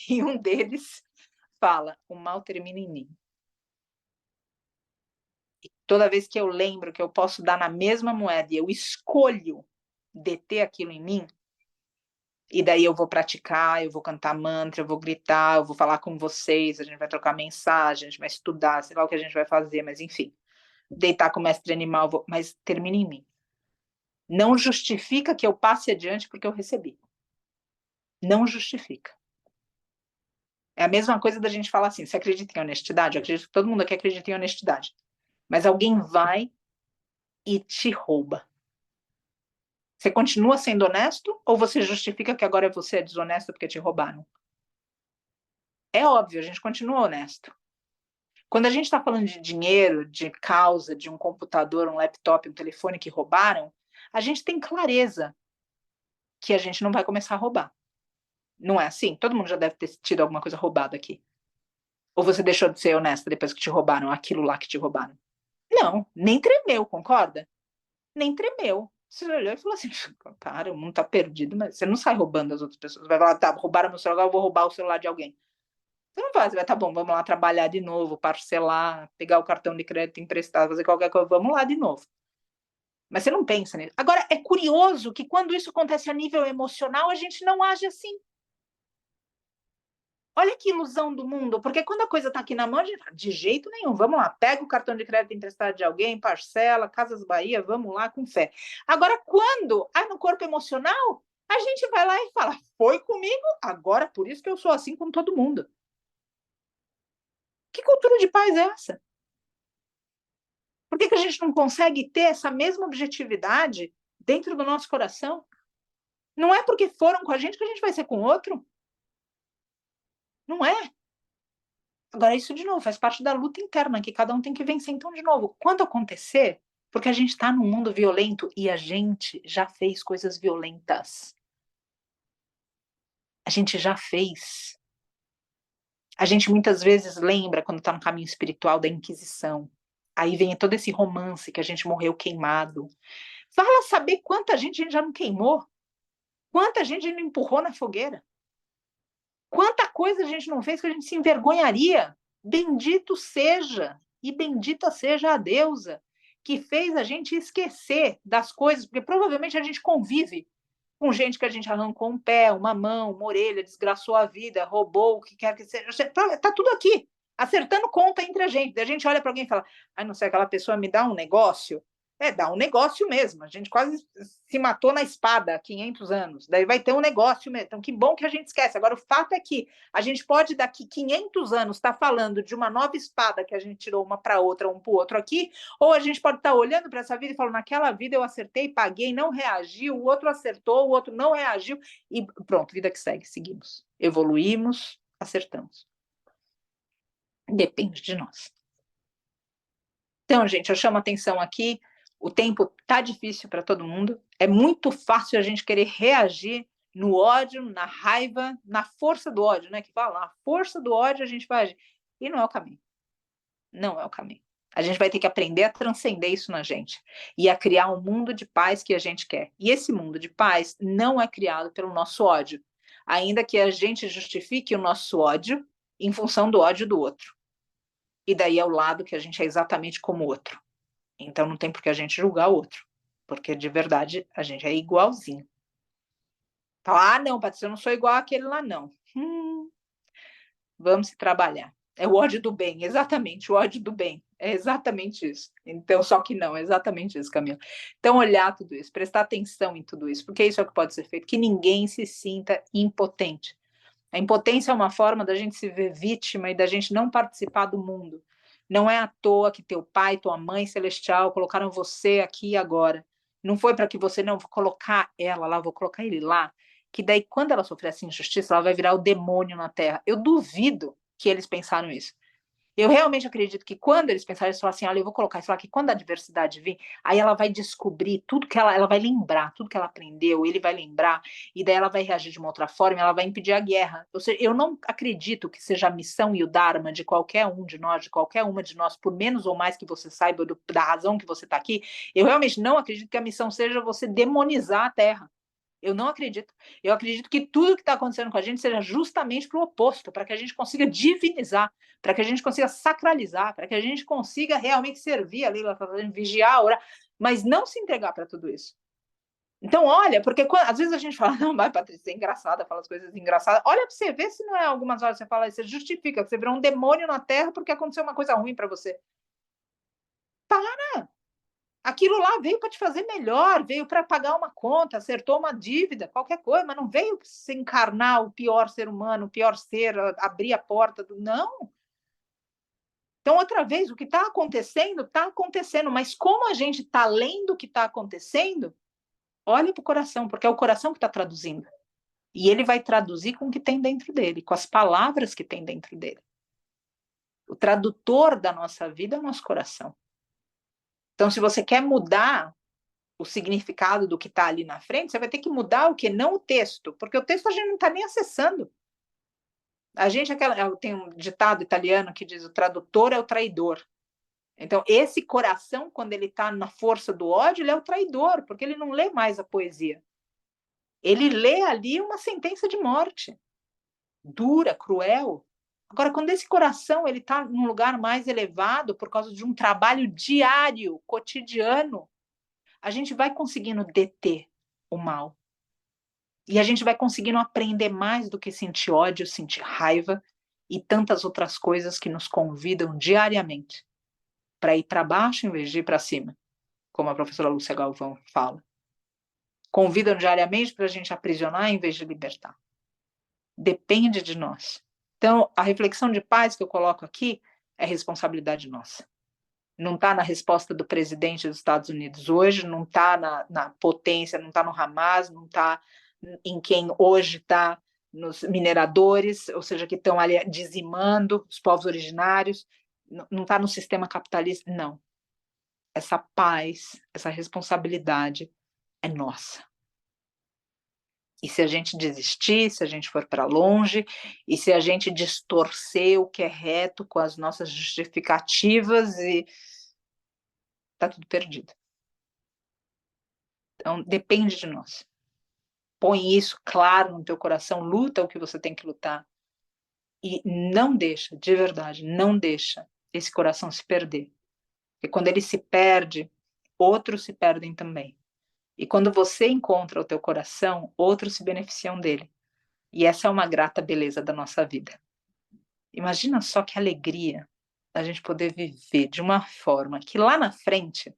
E um deles fala: o mal termina em mim. E toda vez que eu lembro que eu posso dar na mesma moeda e eu escolho deter aquilo em mim, e daí eu vou praticar, eu vou cantar mantra, eu vou gritar, eu vou falar com vocês, a gente vai trocar mensagem, a gente vai estudar, sei lá o que a gente vai fazer, mas enfim, deitar com o mestre animal, mas termina em mim. Não justifica que eu passe adiante porque eu recebi. Não justifica. É a mesma coisa da gente falar assim: você acredita em honestidade? Eu acredito que todo mundo aqui acredita em honestidade. Mas alguém vai e te rouba. Você continua sendo honesto ou você justifica que agora você é desonesto porque te roubaram? É óbvio, a gente continua honesto. Quando a gente está falando de dinheiro, de causa, de um computador, um laptop, um telefone que roubaram, a gente tem clareza que a gente não vai começar a roubar. Não é assim? Todo mundo já deve ter tido alguma coisa roubada aqui. Ou você deixou de ser honesta depois que te roubaram aquilo lá que te roubaram? Não, nem tremeu, concorda? Nem tremeu. Você olhou e falou assim: cara, o mundo tá perdido, mas você não sai roubando as outras pessoas. Vai falar, tá, roubaram meu celular, eu vou roubar o celular de alguém. Você não vai, você vai, tá bom, vamos lá trabalhar de novo, parcelar, pegar o cartão de crédito emprestado, fazer qualquer coisa, vamos lá de novo. Mas você não pensa nisso. Agora, é curioso que quando isso acontece a nível emocional, a gente não age assim. Olha que ilusão do mundo, porque quando a coisa está aqui na mão, a gente fala, de jeito nenhum, vamos lá, pega o cartão de crédito emprestado de alguém, parcela, Casas Bahia, vamos lá com fé. Agora, quando no corpo emocional, a gente vai lá e fala, foi comigo, agora por isso que eu sou assim com todo mundo. Que cultura de paz é essa? Por que a gente não consegue ter essa mesma objetividade dentro do nosso coração? Não é porque foram com a gente que a gente vai ser com outro. Não é. Agora, isso, de novo, faz parte da luta interna que cada um tem que vencer. Então, de novo, quando acontecer, porque a gente está num mundo violento e a gente já fez coisas violentas. A gente já fez. A gente muitas vezes lembra, quando está no caminho espiritual, da Inquisição. Aí vem todo esse romance que a gente morreu queimado. Fala saber quanta gente a gente já não queimou. Quanta gente a gente não empurrou na fogueira. Quanta coisa a gente não fez que a gente se envergonharia. Bendito seja e bendita seja a deusa que fez a gente esquecer das coisas, porque provavelmente a gente convive com gente que a gente arrancou um pé, uma mão, uma orelha, desgraçou a vida, roubou, o que quer que seja. Está tudo aqui, acertando conta entre a gente. Daí a gente olha para alguém e fala, ai, não sei, aquela pessoa me dá um negócio. Dá um negócio mesmo. A gente quase se matou na espada há 500 anos. Daí vai ter um negócio mesmo. Então, que bom que a gente esquece. Agora, o fato é que a gente pode, daqui 500 anos, estar falando de uma nova espada que a gente tirou uma para outra, um para o outro aqui, ou a gente pode estar olhando para essa vida e falando, naquela vida eu acertei, paguei, não reagiu, o outro acertou, o outro não reagiu, e pronto, vida que segue, seguimos. Evoluímos, acertamos. Depende de nós. Então, gente, eu chamo a atenção aqui, o tempo tá difícil para todo mundo, é muito fácil a gente querer reagir no ódio, na raiva, na força do ódio, né? Que fala, a força do ódio a gente vai agir. E não é o caminho. Não é o caminho. A gente vai ter que aprender a transcender isso na gente e a criar um mundo de paz que a gente quer. E esse mundo de paz não é criado pelo nosso ódio, ainda que a gente justifique o nosso ódio em função do ódio do outro. E daí é o lado que a gente é exatamente como o outro. Então não tem por que a gente julgar o outro, porque de verdade a gente é igualzinho. Fala, não, Patrícia, eu não sou igual àquele lá, não. Vamos se trabalhar. É o ódio do bem, exatamente, o ódio do bem. É exatamente isso. Então, só que não, é exatamente isso, Camila. Então, olhar tudo isso, prestar atenção em tudo isso, porque isso é o que pode ser feito, que ninguém se sinta impotente. A impotência é uma forma da gente se ver vítima e da gente não participar do mundo. Não é à toa que teu pai, tua mãe celestial colocaram você aqui e agora. Não foi para que você, não, vou colocar ela lá, vou colocar ele lá, que daí, quando ela sofrer essa injustiça, ela vai virar o demônio na Terra. Eu duvido que eles pensaram isso. Eu realmente acredito que quando eles pensaram, eles falaram assim, olha, eu vou colocar isso lá, que quando a adversidade vir, aí ela vai descobrir tudo que ela vai lembrar, tudo que ela aprendeu, ele vai lembrar, e daí ela vai reagir de uma outra forma, ela vai impedir a guerra. Ou seja, eu não acredito que seja a missão e o dharma de qualquer um de nós, de qualquer uma de nós, por menos ou mais que você saiba da razão que você está aqui, eu realmente não acredito que a missão seja você demonizar a Terra. Eu não acredito. Eu acredito que tudo que está acontecendo com a gente seja justamente para o oposto, para que a gente consiga divinizar, para que a gente consiga sacralizar, para que a gente consiga realmente servir ali, vigiar, orar, mas não se entregar para tudo isso. Então, olha, porque às vezes a gente fala, não, vai, Patrícia, é engraçada, fala as coisas engraçadas. Olha para você ver se não é algumas horas você fala, você justifica, que você virou um demônio na Terra porque aconteceu uma coisa ruim para você. Para! Aquilo lá veio para te fazer melhor, veio para pagar uma conta, acertou uma dívida, qualquer coisa, mas não veio para se encarnar o pior ser humano, o pior ser, abrir a porta do. Não. Então, outra vez, o que está acontecendo, mas como a gente está lendo o que está acontecendo, olha para o coração, porque é o coração que está traduzindo. E ele vai traduzir com o que tem dentro dele, com as palavras que tem dentro dele. O tradutor da nossa vida é o nosso coração. Então, se você quer mudar o significado do que está ali na frente, você vai ter que mudar o que? Não o texto, porque o texto a gente não está nem acessando. A gente tem um ditado italiano que diz: "O tradutor é o traidor". Então esse coração, quando ele está na força do ódio, ele é o traidor, porque ele não lê mais a poesia. Ele lê ali uma sentença de morte, dura, cruel. Agora, quando esse coração ele está num lugar mais elevado por causa de um trabalho diário, cotidiano, a gente vai conseguindo deter o mal. E a gente vai conseguindo aprender mais do que sentir ódio, sentir raiva e tantas outras coisas que nos convidam diariamente para ir para baixo em vez de ir para cima, como a professora Lúcia Galvão fala. Convidam diariamente para a gente aprisionar em vez de libertar. Depende de nós. Então, a reflexão de paz que eu coloco aqui é responsabilidade nossa. Não está na resposta do presidente dos Estados Unidos hoje, não está na potência, não está no Hamas, não está em quem hoje está nos mineradores, ou seja, que estão ali dizimando os povos originários, não está no sistema capitalista, não. Essa paz, essa responsabilidade é nossa. E se a gente desistir, se a gente for para longe, e se a gente distorcer o que é reto com as nossas justificativas, e tá tudo perdido. Então, depende de nós. Põe isso claro no teu coração, luta o que você tem que lutar. E não deixa, de verdade, não deixa esse coração se perder. Porque quando ele se perde, outros se perdem também. E quando você encontra o teu coração, outros se beneficiam dele. E essa é uma grata beleza da nossa vida. Imagina só que alegria a gente poder viver de uma forma que lá na frente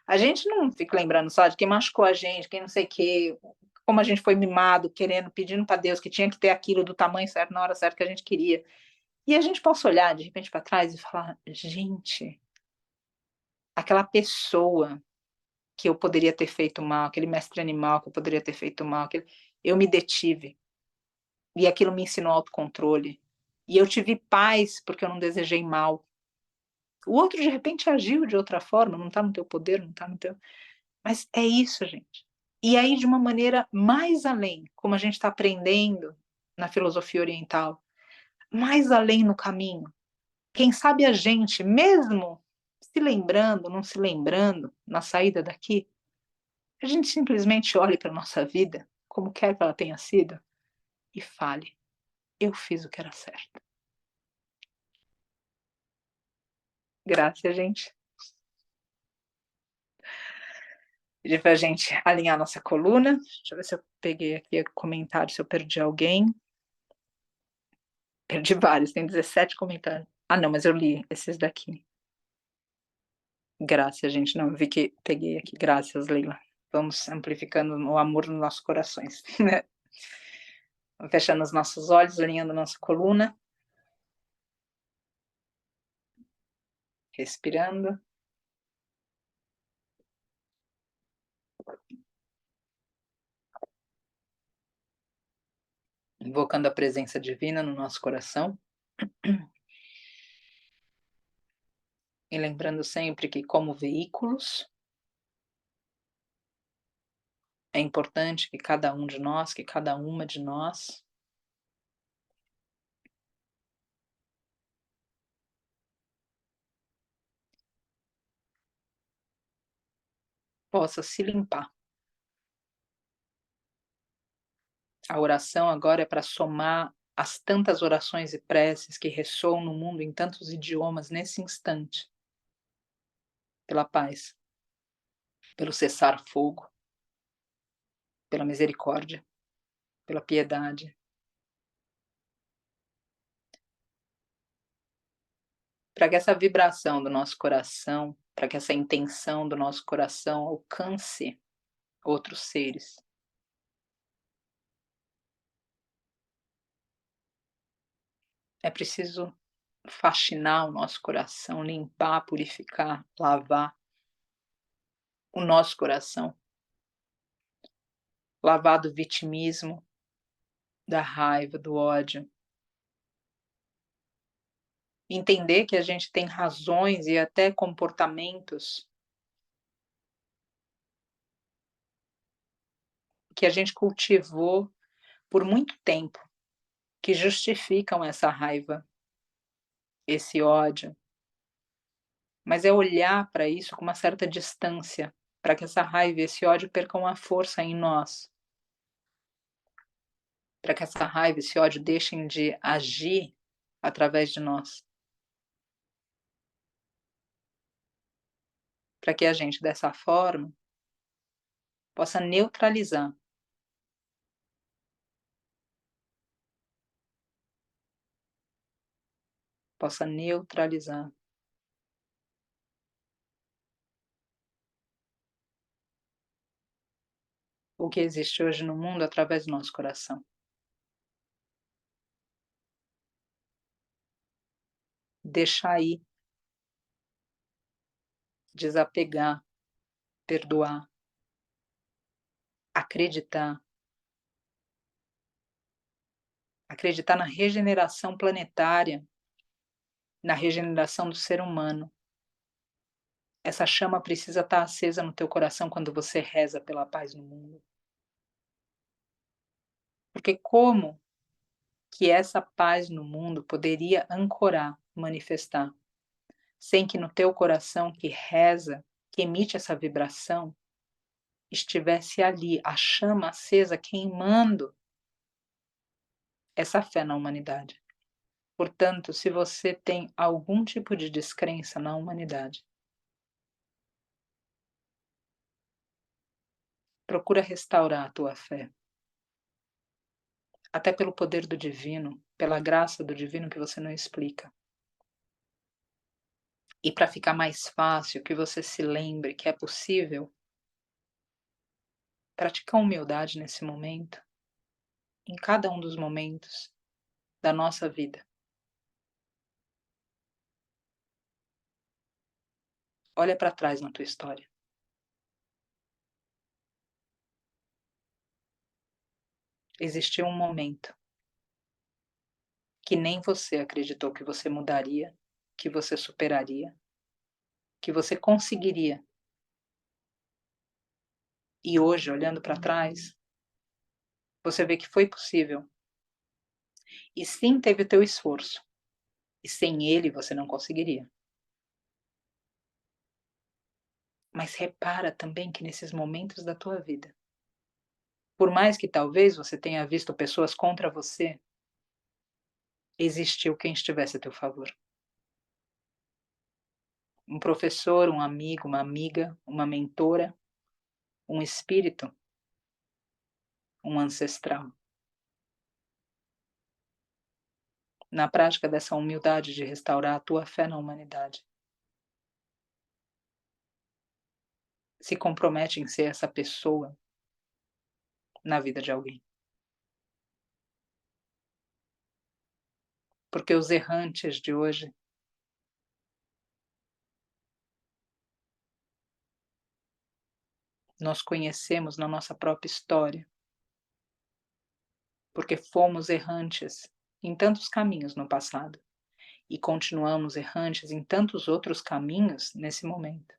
a gente não fica lembrando só de quem machucou a gente, quem não sei o quê, como a gente foi mimado, querendo, pedindo para Deus que tinha que ter aquilo do tamanho certo, na hora certa que a gente queria. E a gente possa olhar de repente para trás e falar: gente, aquela pessoa que eu poderia ter feito mal, aquele mestre animal que eu poderia ter feito mal, eu me detive. E aquilo me ensinou autocontrole. E eu tive paz porque eu não desejei mal. O outro de repente agiu de outra forma, não está no teu poder, não está no teu. Mas é isso, gente. E aí, de uma maneira mais além, como a gente está aprendendo na filosofia oriental, mais além no caminho. Quem sabe a gente, mesmo se lembrando, não se lembrando, na saída daqui, a gente simplesmente olhe para a nossa vida, como quer que ela tenha sido, e fale: eu fiz o que era certo. Graças, gente. Pedir para a gente alinhar a nossa coluna. Deixa eu ver se eu peguei aqui comentário, se eu perdi alguém. Perdi vários, tem 17 comentários. Ah, não, mas eu li esses daqui. Graças, gente. Não, eu vi que peguei aqui. Graças, Leila. Vamos amplificando o amor nos nossos corações. Né? Fechando os nossos olhos, alinhando a nossa coluna. Respirando. Invocando a presença divina no nosso coração. E lembrando sempre que, como veículos, é importante que cada um de nós, que cada uma de nós, possa se limpar. A oração agora é para somar as tantas orações e preces que ressoam no mundo em tantos idiomas nesse instante. Pela paz, pelo cessar-fogo, pela misericórdia, pela piedade. Para que essa vibração do nosso coração, para que essa intenção do nosso coração alcance outros seres. É preciso faxinar o nosso coração, limpar, purificar, lavar o nosso coração. Lavar do vitimismo, da raiva, do ódio. Entender que a gente tem razões e até comportamentos que a gente cultivou por muito tempo que justificam essa raiva, esse ódio, mas é olhar para isso com uma certa distância, para que essa raiva e esse ódio percam a força em nós, para que essa raiva e esse ódio deixem de agir através de nós, para que a gente, dessa forma, possa neutralizar o que existe hoje no mundo através do nosso coração. Deixar ir, desapegar, perdoar, acreditar, acreditar na regeneração planetária, na regeneração do ser humano. Essa chama precisa estar acesa no teu coração quando você reza pela paz no mundo. Porque como que essa paz no mundo poderia ancorar, manifestar, sem que no teu coração que reza, que emite essa vibração, estivesse ali a chama acesa queimando essa fé na humanidade. Portanto, se você tem algum tipo de descrença na humanidade, procura restaurar a tua fé, até pelo poder do divino, pela graça do divino que você não explica. E para ficar mais fácil, que você se lembre que é possível, praticar humildade nesse momento, em cada um dos momentos da nossa vida. Olha para trás na tua história. Existiu um momento que nem você acreditou que você mudaria, que você superaria, que você conseguiria. E hoje, olhando para trás, você vê que foi possível. E sim, teve o teu esforço. E sem ele você não conseguiria. Mas repara também que nesses momentos da tua vida, por mais que talvez você tenha visto pessoas contra você, existiu quem estivesse a teu favor. Um professor, um amigo, uma amiga, uma mentora, um espírito, um ancestral. Na prática dessa humildade de restaurar a tua fé na humanidade, se compromete em ser essa pessoa na vida de alguém. Porque os errantes de hoje, nós conhecemos na nossa própria história, porque fomos errantes em tantos caminhos no passado e continuamos errantes em tantos outros caminhos nesse momento.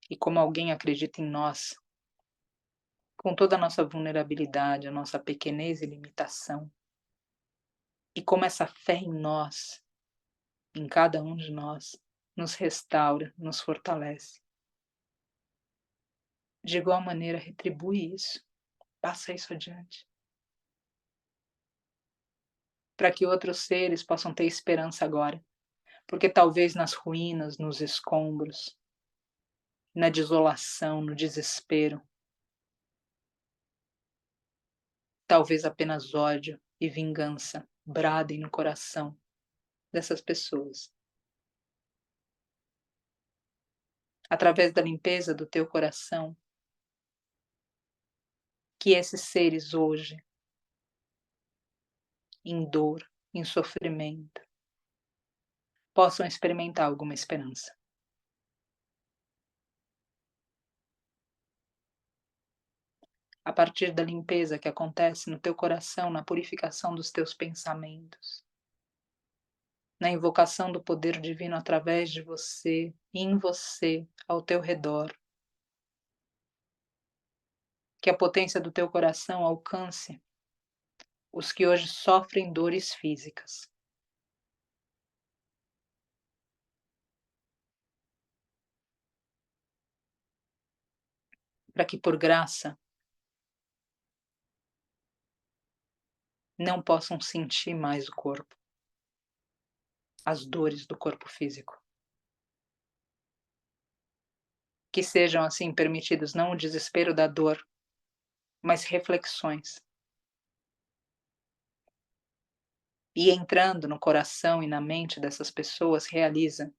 E como alguém acredita em nós, com toda a nossa vulnerabilidade, a nossa pequenez e limitação, e como essa fé em nós, em cada um de nós, nos restaura, nos fortalece. De igual maneira, retribui isso, passa isso adiante, para que outros seres possam ter esperança agora, porque talvez nas ruínas, nos escombros, na desolação, no desespero, talvez apenas ódio e vingança bradem no coração dessas pessoas. Através da limpeza do teu coração, que esses seres hoje, em dor, em sofrimento, possam experimentar alguma esperança. A partir da limpeza que acontece no teu coração, na purificação dos teus pensamentos, na invocação do poder divino através de você, em você, ao teu redor. Que a potência do teu coração alcance os que hoje sofrem dores físicas. Para que por graça não possam sentir mais o corpo, as dores do corpo físico. Que sejam assim permitidos não o desespero da dor, mas reflexões. E entrando no coração e na mente dessas pessoas, realiza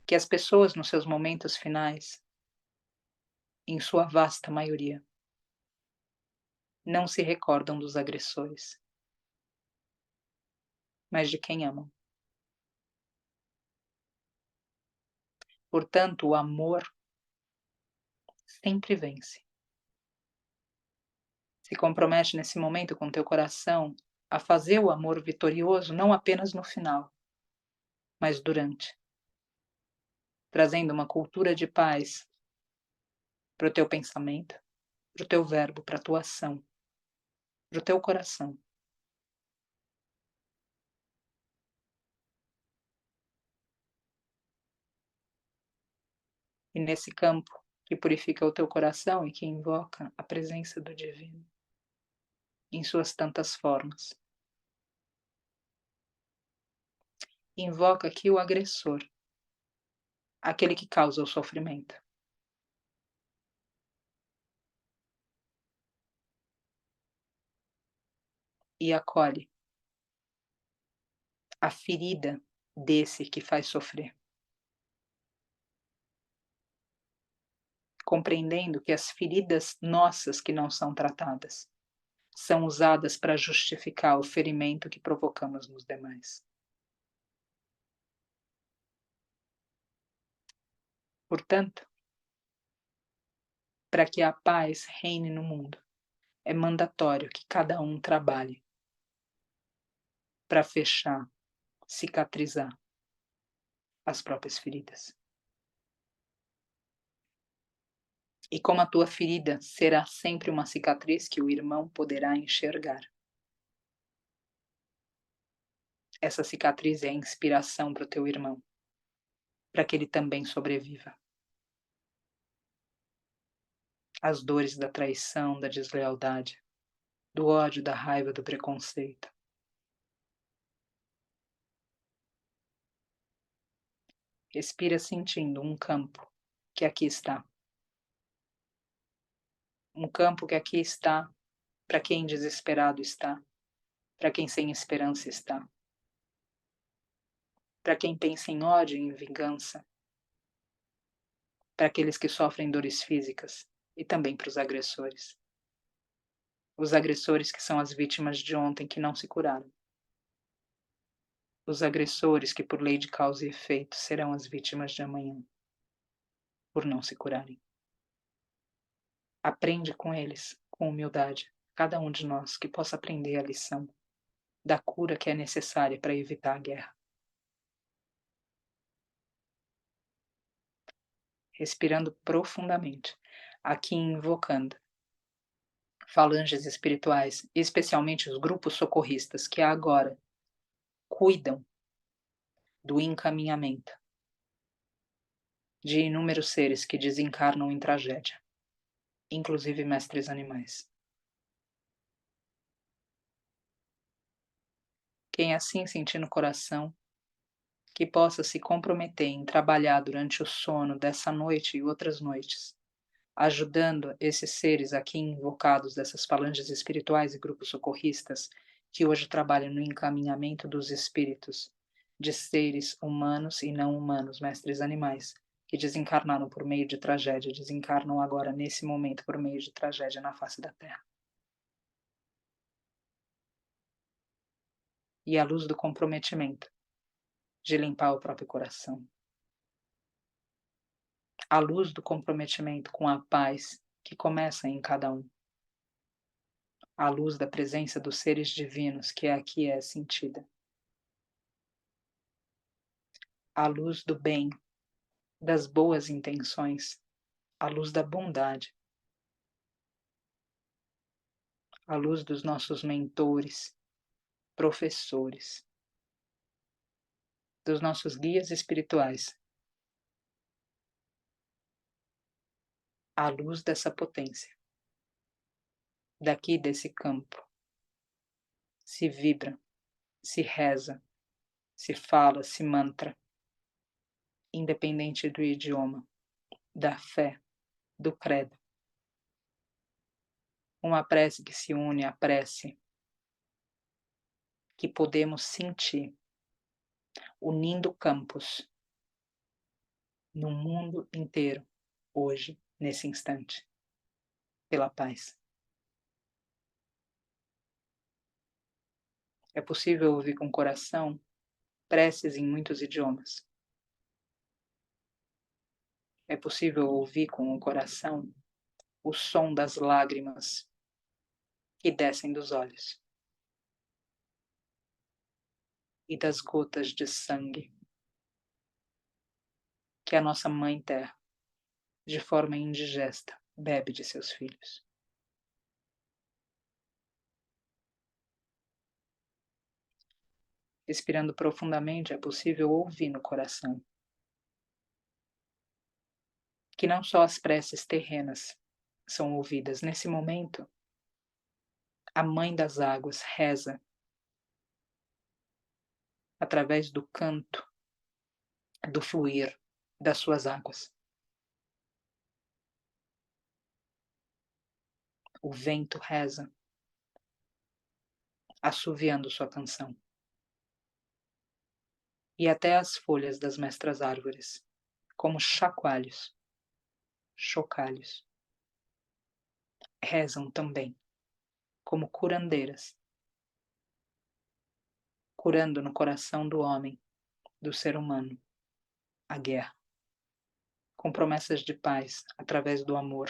que as pessoas nos seus momentos finais, em sua vasta maioria, não se recordam dos agressores, mas de quem amam. Portanto, o amor sempre vence. Se compromete nesse momento com teu coração a fazer o amor vitorioso não apenas no final, mas durante, trazendo uma cultura de paz para o teu pensamento, para o teu verbo, para a tua ação, para o teu coração. E nesse campo que purifica o teu coração e que invoca a presença do divino em suas tantas formas. Invoca aqui o agressor, aquele que causa o sofrimento. E acolhe a ferida desse que faz sofrer. Compreendendo que as feridas nossas que não são tratadas são usadas para justificar o ferimento que provocamos nos demais. Portanto, para que a paz reine no mundo, é mandatório que cada um trabalhe para fechar, cicatrizar as próprias feridas. E como a tua ferida será sempre uma cicatriz que o irmão poderá enxergar. Essa cicatriz é a inspiração para o teu irmão, para que ele também sobreviva. As dores da traição, da deslealdade, do ódio, da raiva, do preconceito. Respira sentindo um campo que aqui está. Um campo que aqui está para quem desesperado está, para quem sem esperança está, para quem pensa em ódio e em vingança, para aqueles que sofrem dores físicas e também para os agressores. Os agressores que são as vítimas de ontem que não se curaram. Os agressores que, por lei de causa e efeito, serão as vítimas de amanhã, por não se curarem. Aprende com eles, com humildade, cada um de nós que possa aprender a lição da cura que é necessária para evitar a guerra. Respirando profundamente, aqui invocando falanges espirituais, especialmente os grupos socorristas que agora cuidam do encaminhamento de inúmeros seres que desencarnam em tragédia, inclusive mestres animais. Quem assim sentir no coração, que possa se comprometer em trabalhar durante o sono dessa noite e outras noites, ajudando esses seres aqui invocados dessas falanges espirituais e grupos socorristas que hoje trabalham no encaminhamento dos espíritos de seres humanos e não humanos, mestres animais, que desencarnaram por meio de tragédia, desencarnam agora nesse momento por meio de tragédia na face da Terra. E a luz do comprometimento de limpar o próprio coração. A luz do comprometimento com a paz que começa em cada um. A luz da presença dos seres divinos que aqui é sentida. A luz do bem, das boas intenções, a luz da bondade, a luz dos nossos mentores, professores, dos nossos guias espirituais, a luz dessa potência, daqui desse campo, se vibra, se reza, se fala, se mantra, independente do idioma, da fé, do credo. Uma prece que se une à prece que podemos sentir, unindo campos no mundo inteiro, hoje, nesse instante, pela paz. É possível ouvir com o coração preces em muitos idiomas. É possível ouvir com o coração o som das lágrimas que descem dos olhos e das gotas de sangue que a nossa Mãe Terra, de forma indigesta, bebe de seus filhos. Respirando profundamente, é possível ouvir no coração que não só as preces terrenas são ouvidas. Nesse momento, a Mãe das Águas reza através do canto, do fluir das suas águas. O vento reza, assoviando sua canção. E até as folhas das mestras árvores, como chacoalhos, chocalhos, rezam também, como curandeiras, curando no coração do homem, do ser humano, a guerra, com promessas de paz através do amor,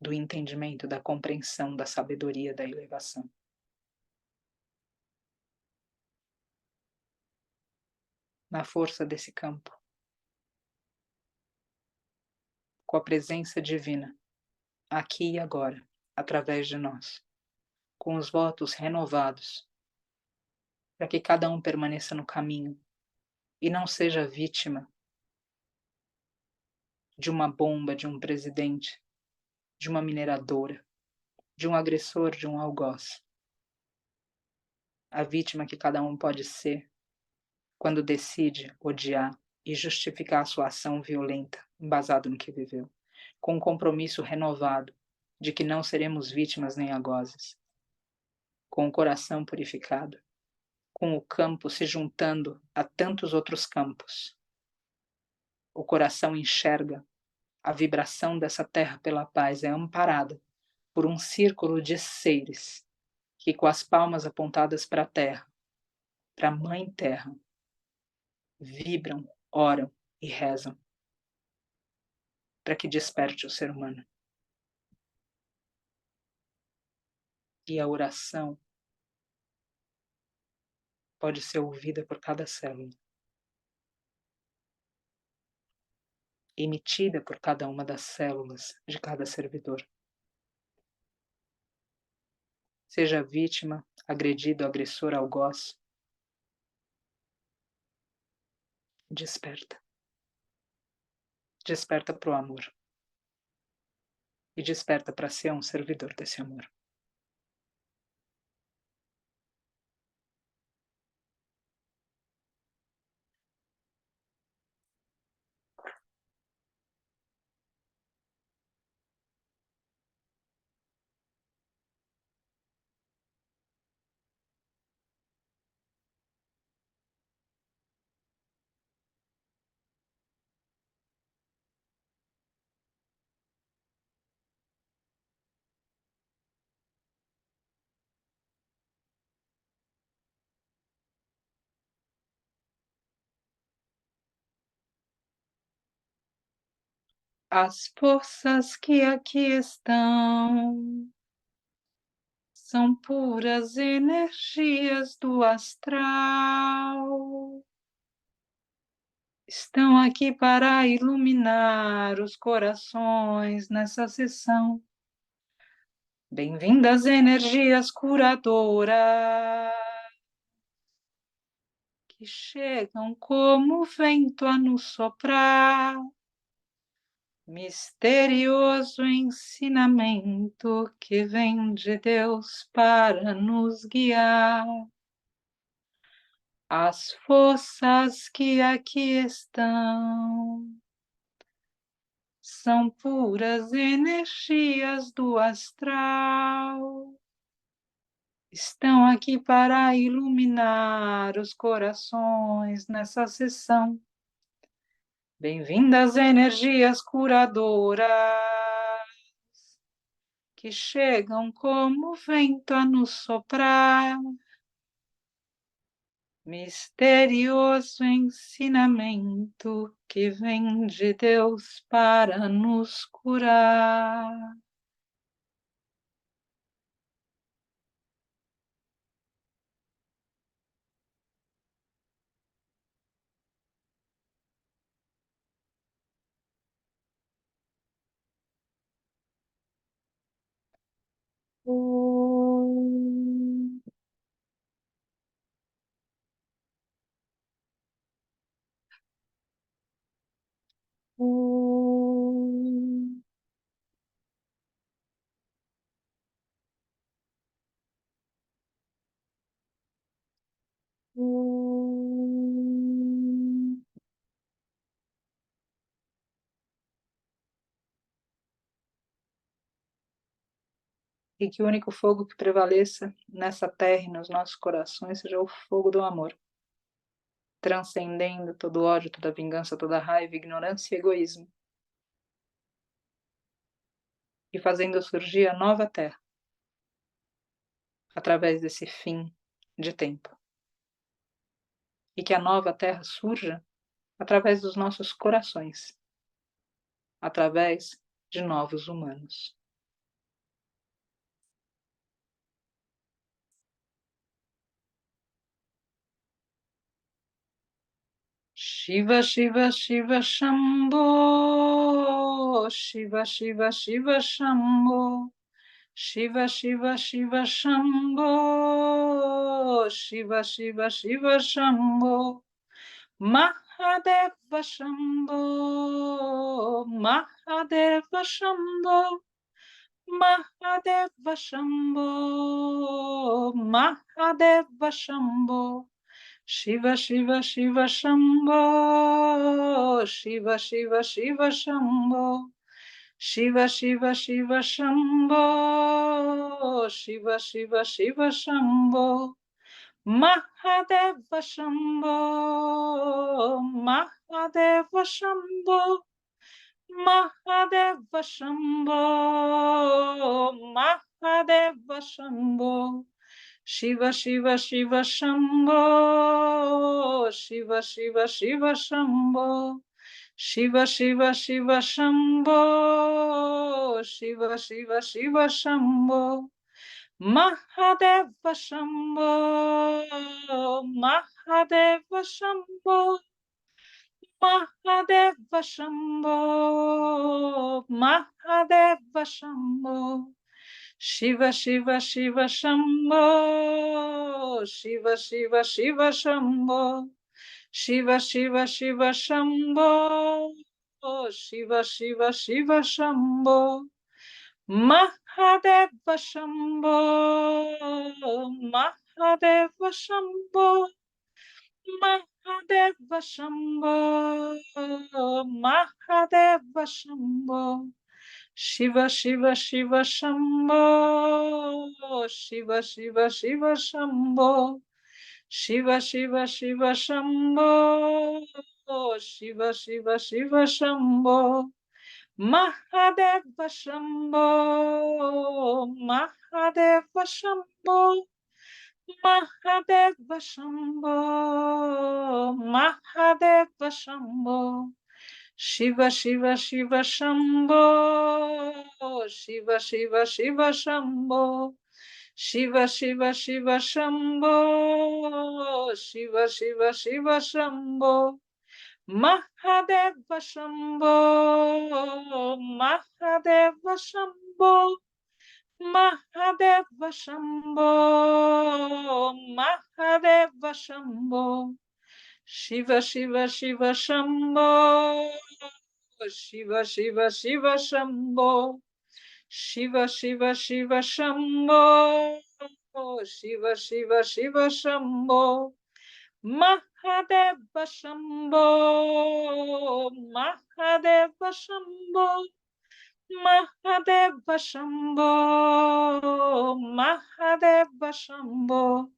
do entendimento, da compreensão, da sabedoria, da elevação. Na força desse campo, com a presença divina, aqui e agora, através de nós, com os votos renovados, para que cada um permaneça no caminho e não seja vítima de uma bomba, de um presidente, de uma mineradora, de um agressor, de um algoz. A vítima que cada um pode ser quando decide odiar e justificar a sua ação violenta, embasado no que viveu, com um compromisso renovado de que não seremos vítimas nem algozes, com o coração purificado, com o campo se juntando a tantos outros campos. O coração enxerga a vibração dessa terra pela paz, é amparada por um círculo de seres que, com as palmas apontadas para a terra, para a Mãe Terra, vibram, oram e rezam para que desperte o ser humano. E a oração pode ser ouvida por cada célula, emitida por cada uma das células de cada servidor. Seja vítima, agredido, agressor, algoz, desperta. Desperta para o amor. E desperta para ser um servidor desse amor. As forças que aqui estão são puras energias do astral. estão aqui para iluminar os corações nessa sessão. Bem-vindas energias curadoras que chegam como vento a nos soprar. Misterioso ensinamento que vem de Deus para nos guiar. As forças que aqui estão são puras energias do astral. Estão aqui para iluminar os corações nessa sessão. Bem-vindas energias curadoras que chegam como vento a nos soprar. Misterioso ensinamento que vem de Deus para nos curar. Om. Om. Om. E que o único fogo que prevaleça nessa terra e nos nossos corações seja o fogo do amor, transcendendo todo ódio, toda vingança, toda raiva, ignorância e egoísmo, e fazendo surgir a nova terra, através desse fim de tempo. E que a nova terra surja através dos nossos corações, através de novos humanos. Shiva, Shiva, Shiva, Shambho. Shiva, Shiva, Shiva, Shambho. Shiva, Shiva, Shiva, Shambho. Shiva, Shiva, Shiva, Shambho. Mahadeva Shambho. Mahadeva Shambho. Mahadeva Shambho. Mahadeva Shambho. Shiva, Shiva, Shiva, Shambho. Shiva, Shiva, Shiva, Shambho. Shiva, Shiva, Shiva, Shambho. Shiva, Shiva, Shiva, Shambho. Mahadeva Shambho. Mahadeva Shambho. Mahadeva Shambho. Mahadeva Shambho. Shiva, Shiva, Shiva, Shambho. Shiva, Shiva, Shiva, Shambho. Shiva, Shiva, Shiva, Shambho. Shiva, Shiva, Shiva, Shambho. Mahadeva Shambho. Mahadeva Shambho. Mahadeva Shambho. Mahadeva Shambho. Shiva, Shiva, Shiva, Shambho. Shiva, Shiva, Shiva, Shambho. Shiva, Shiva, Shiva, Shambho. Shiva, Shiva, Shiva, Shambho. Mahadeva Shambho. Mahadeva Shambho. Mahadeva Shambho. Mahadeva Shambho. Shiva, Shiva, Shiva, Shambho. Shiva, Shiva, Shiva, Shambho. Shiva, Shiva, Shiva, Shambho. Shiva, Shiva, Shiva, Shambho. Mahadeva Shambho. Mahadeva Shambho. Mahadeva Shambho. Mahadeva Shambho. Shiva, Shiva, Shiva, Shambho. Shiva, Shiva, Shiva, Shambho. Shiva, Shiva, Shiva, Shambho. Shiva, Shiva, Shiva, Shambho. Mahadeva Shambho, Mahadeva Shambho, Mahadeva Shambho, Mahadeva Shambho, Shiva Shiva Shiva Shambho, Shiva Shiva Shiva Shambho, Shiva Shiva Shiva Shambho, Shiva Shiva Shiva Shambho, Mahadeva Shambho, Mahadeva Shambho, Mahadeva Shambho, Mahadeva Shambho,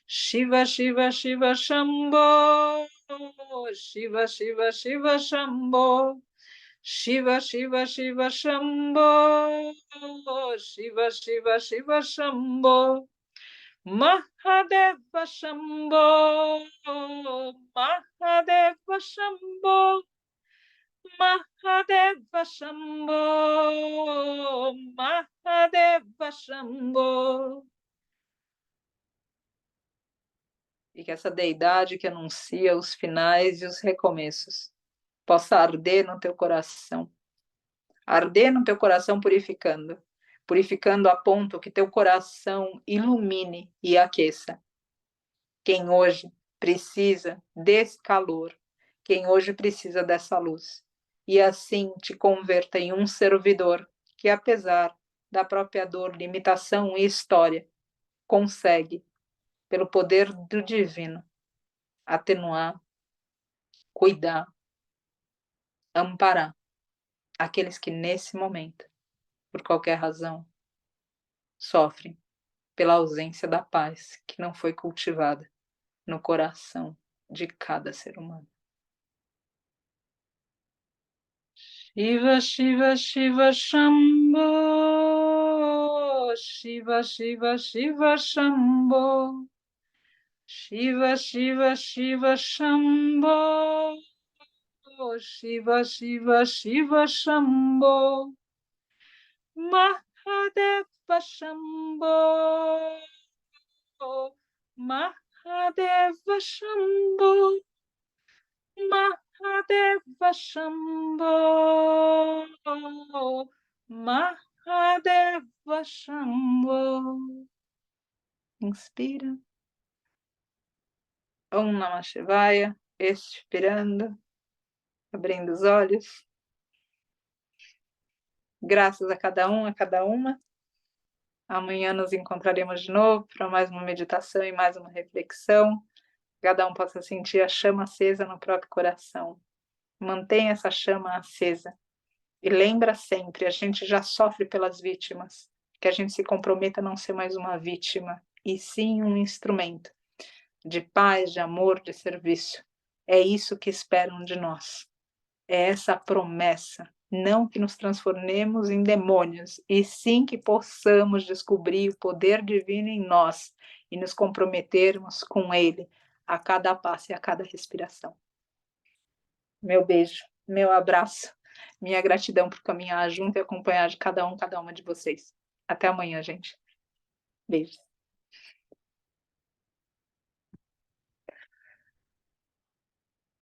Shiva Shiva Shiva Shambho, Shiva Shiva Shiva Shambho, Shiva Shiva Shiva Shambho, Shiva Shiva Shiva Shambho, Mahadeva Shambho, Mahadeva Shambho, Mahadeva Shambho, Mahadeva Shambho. E que essa deidade que anuncia os finais e os recomeços possa arder no teu coração. Arder no teu coração purificando. Purificando a ponto que teu coração ilumine e aqueça. Quem hoje precisa desse calor, quem hoje precisa dessa luz. E assim te converta em um servidor que, apesar da própria dor, limitação e história, consegue, pelo poder do divino, atenuar, cuidar, amparar aqueles que nesse momento, por qualquer razão, sofrem pela ausência da paz que não foi cultivada no coração de cada ser humano. Shiva, Shiva, Shiva, Shambho, Shiva, Shiva, Shiva, Shambho, Shiva, Shiva, Shiva, Shambho, Shiva, Shiva, Shiva, Shambho, Mahadeva Shambho, Mahadeva Shambho, Mahadeva Shambho, Mahadeva Shambho. Inspira. Om Namah Shivaya. Expirando. Abrindo os olhos. Graças a cada um, a cada uma. Amanhã nos encontraremos de novo para mais uma meditação e mais uma reflexão. Cada um possa sentir a chama acesa no próprio coração. Mantenha essa chama acesa. E lembra sempre, a gente já sofre pelas vítimas, que a gente se comprometa a não ser mais uma vítima, e sim um instrumento de paz, de amor, de serviço. É isso que esperam de nós. É essa promessa. Não que nos transformemos em demônios, e sim que possamos descobrir o poder divino em nós e nos comprometermos com ele a cada passo e a cada respiração. Meu beijo, meu abraço, minha gratidão por caminhar junto e acompanhar de cada uma de vocês. Até amanhã, gente. Beijos.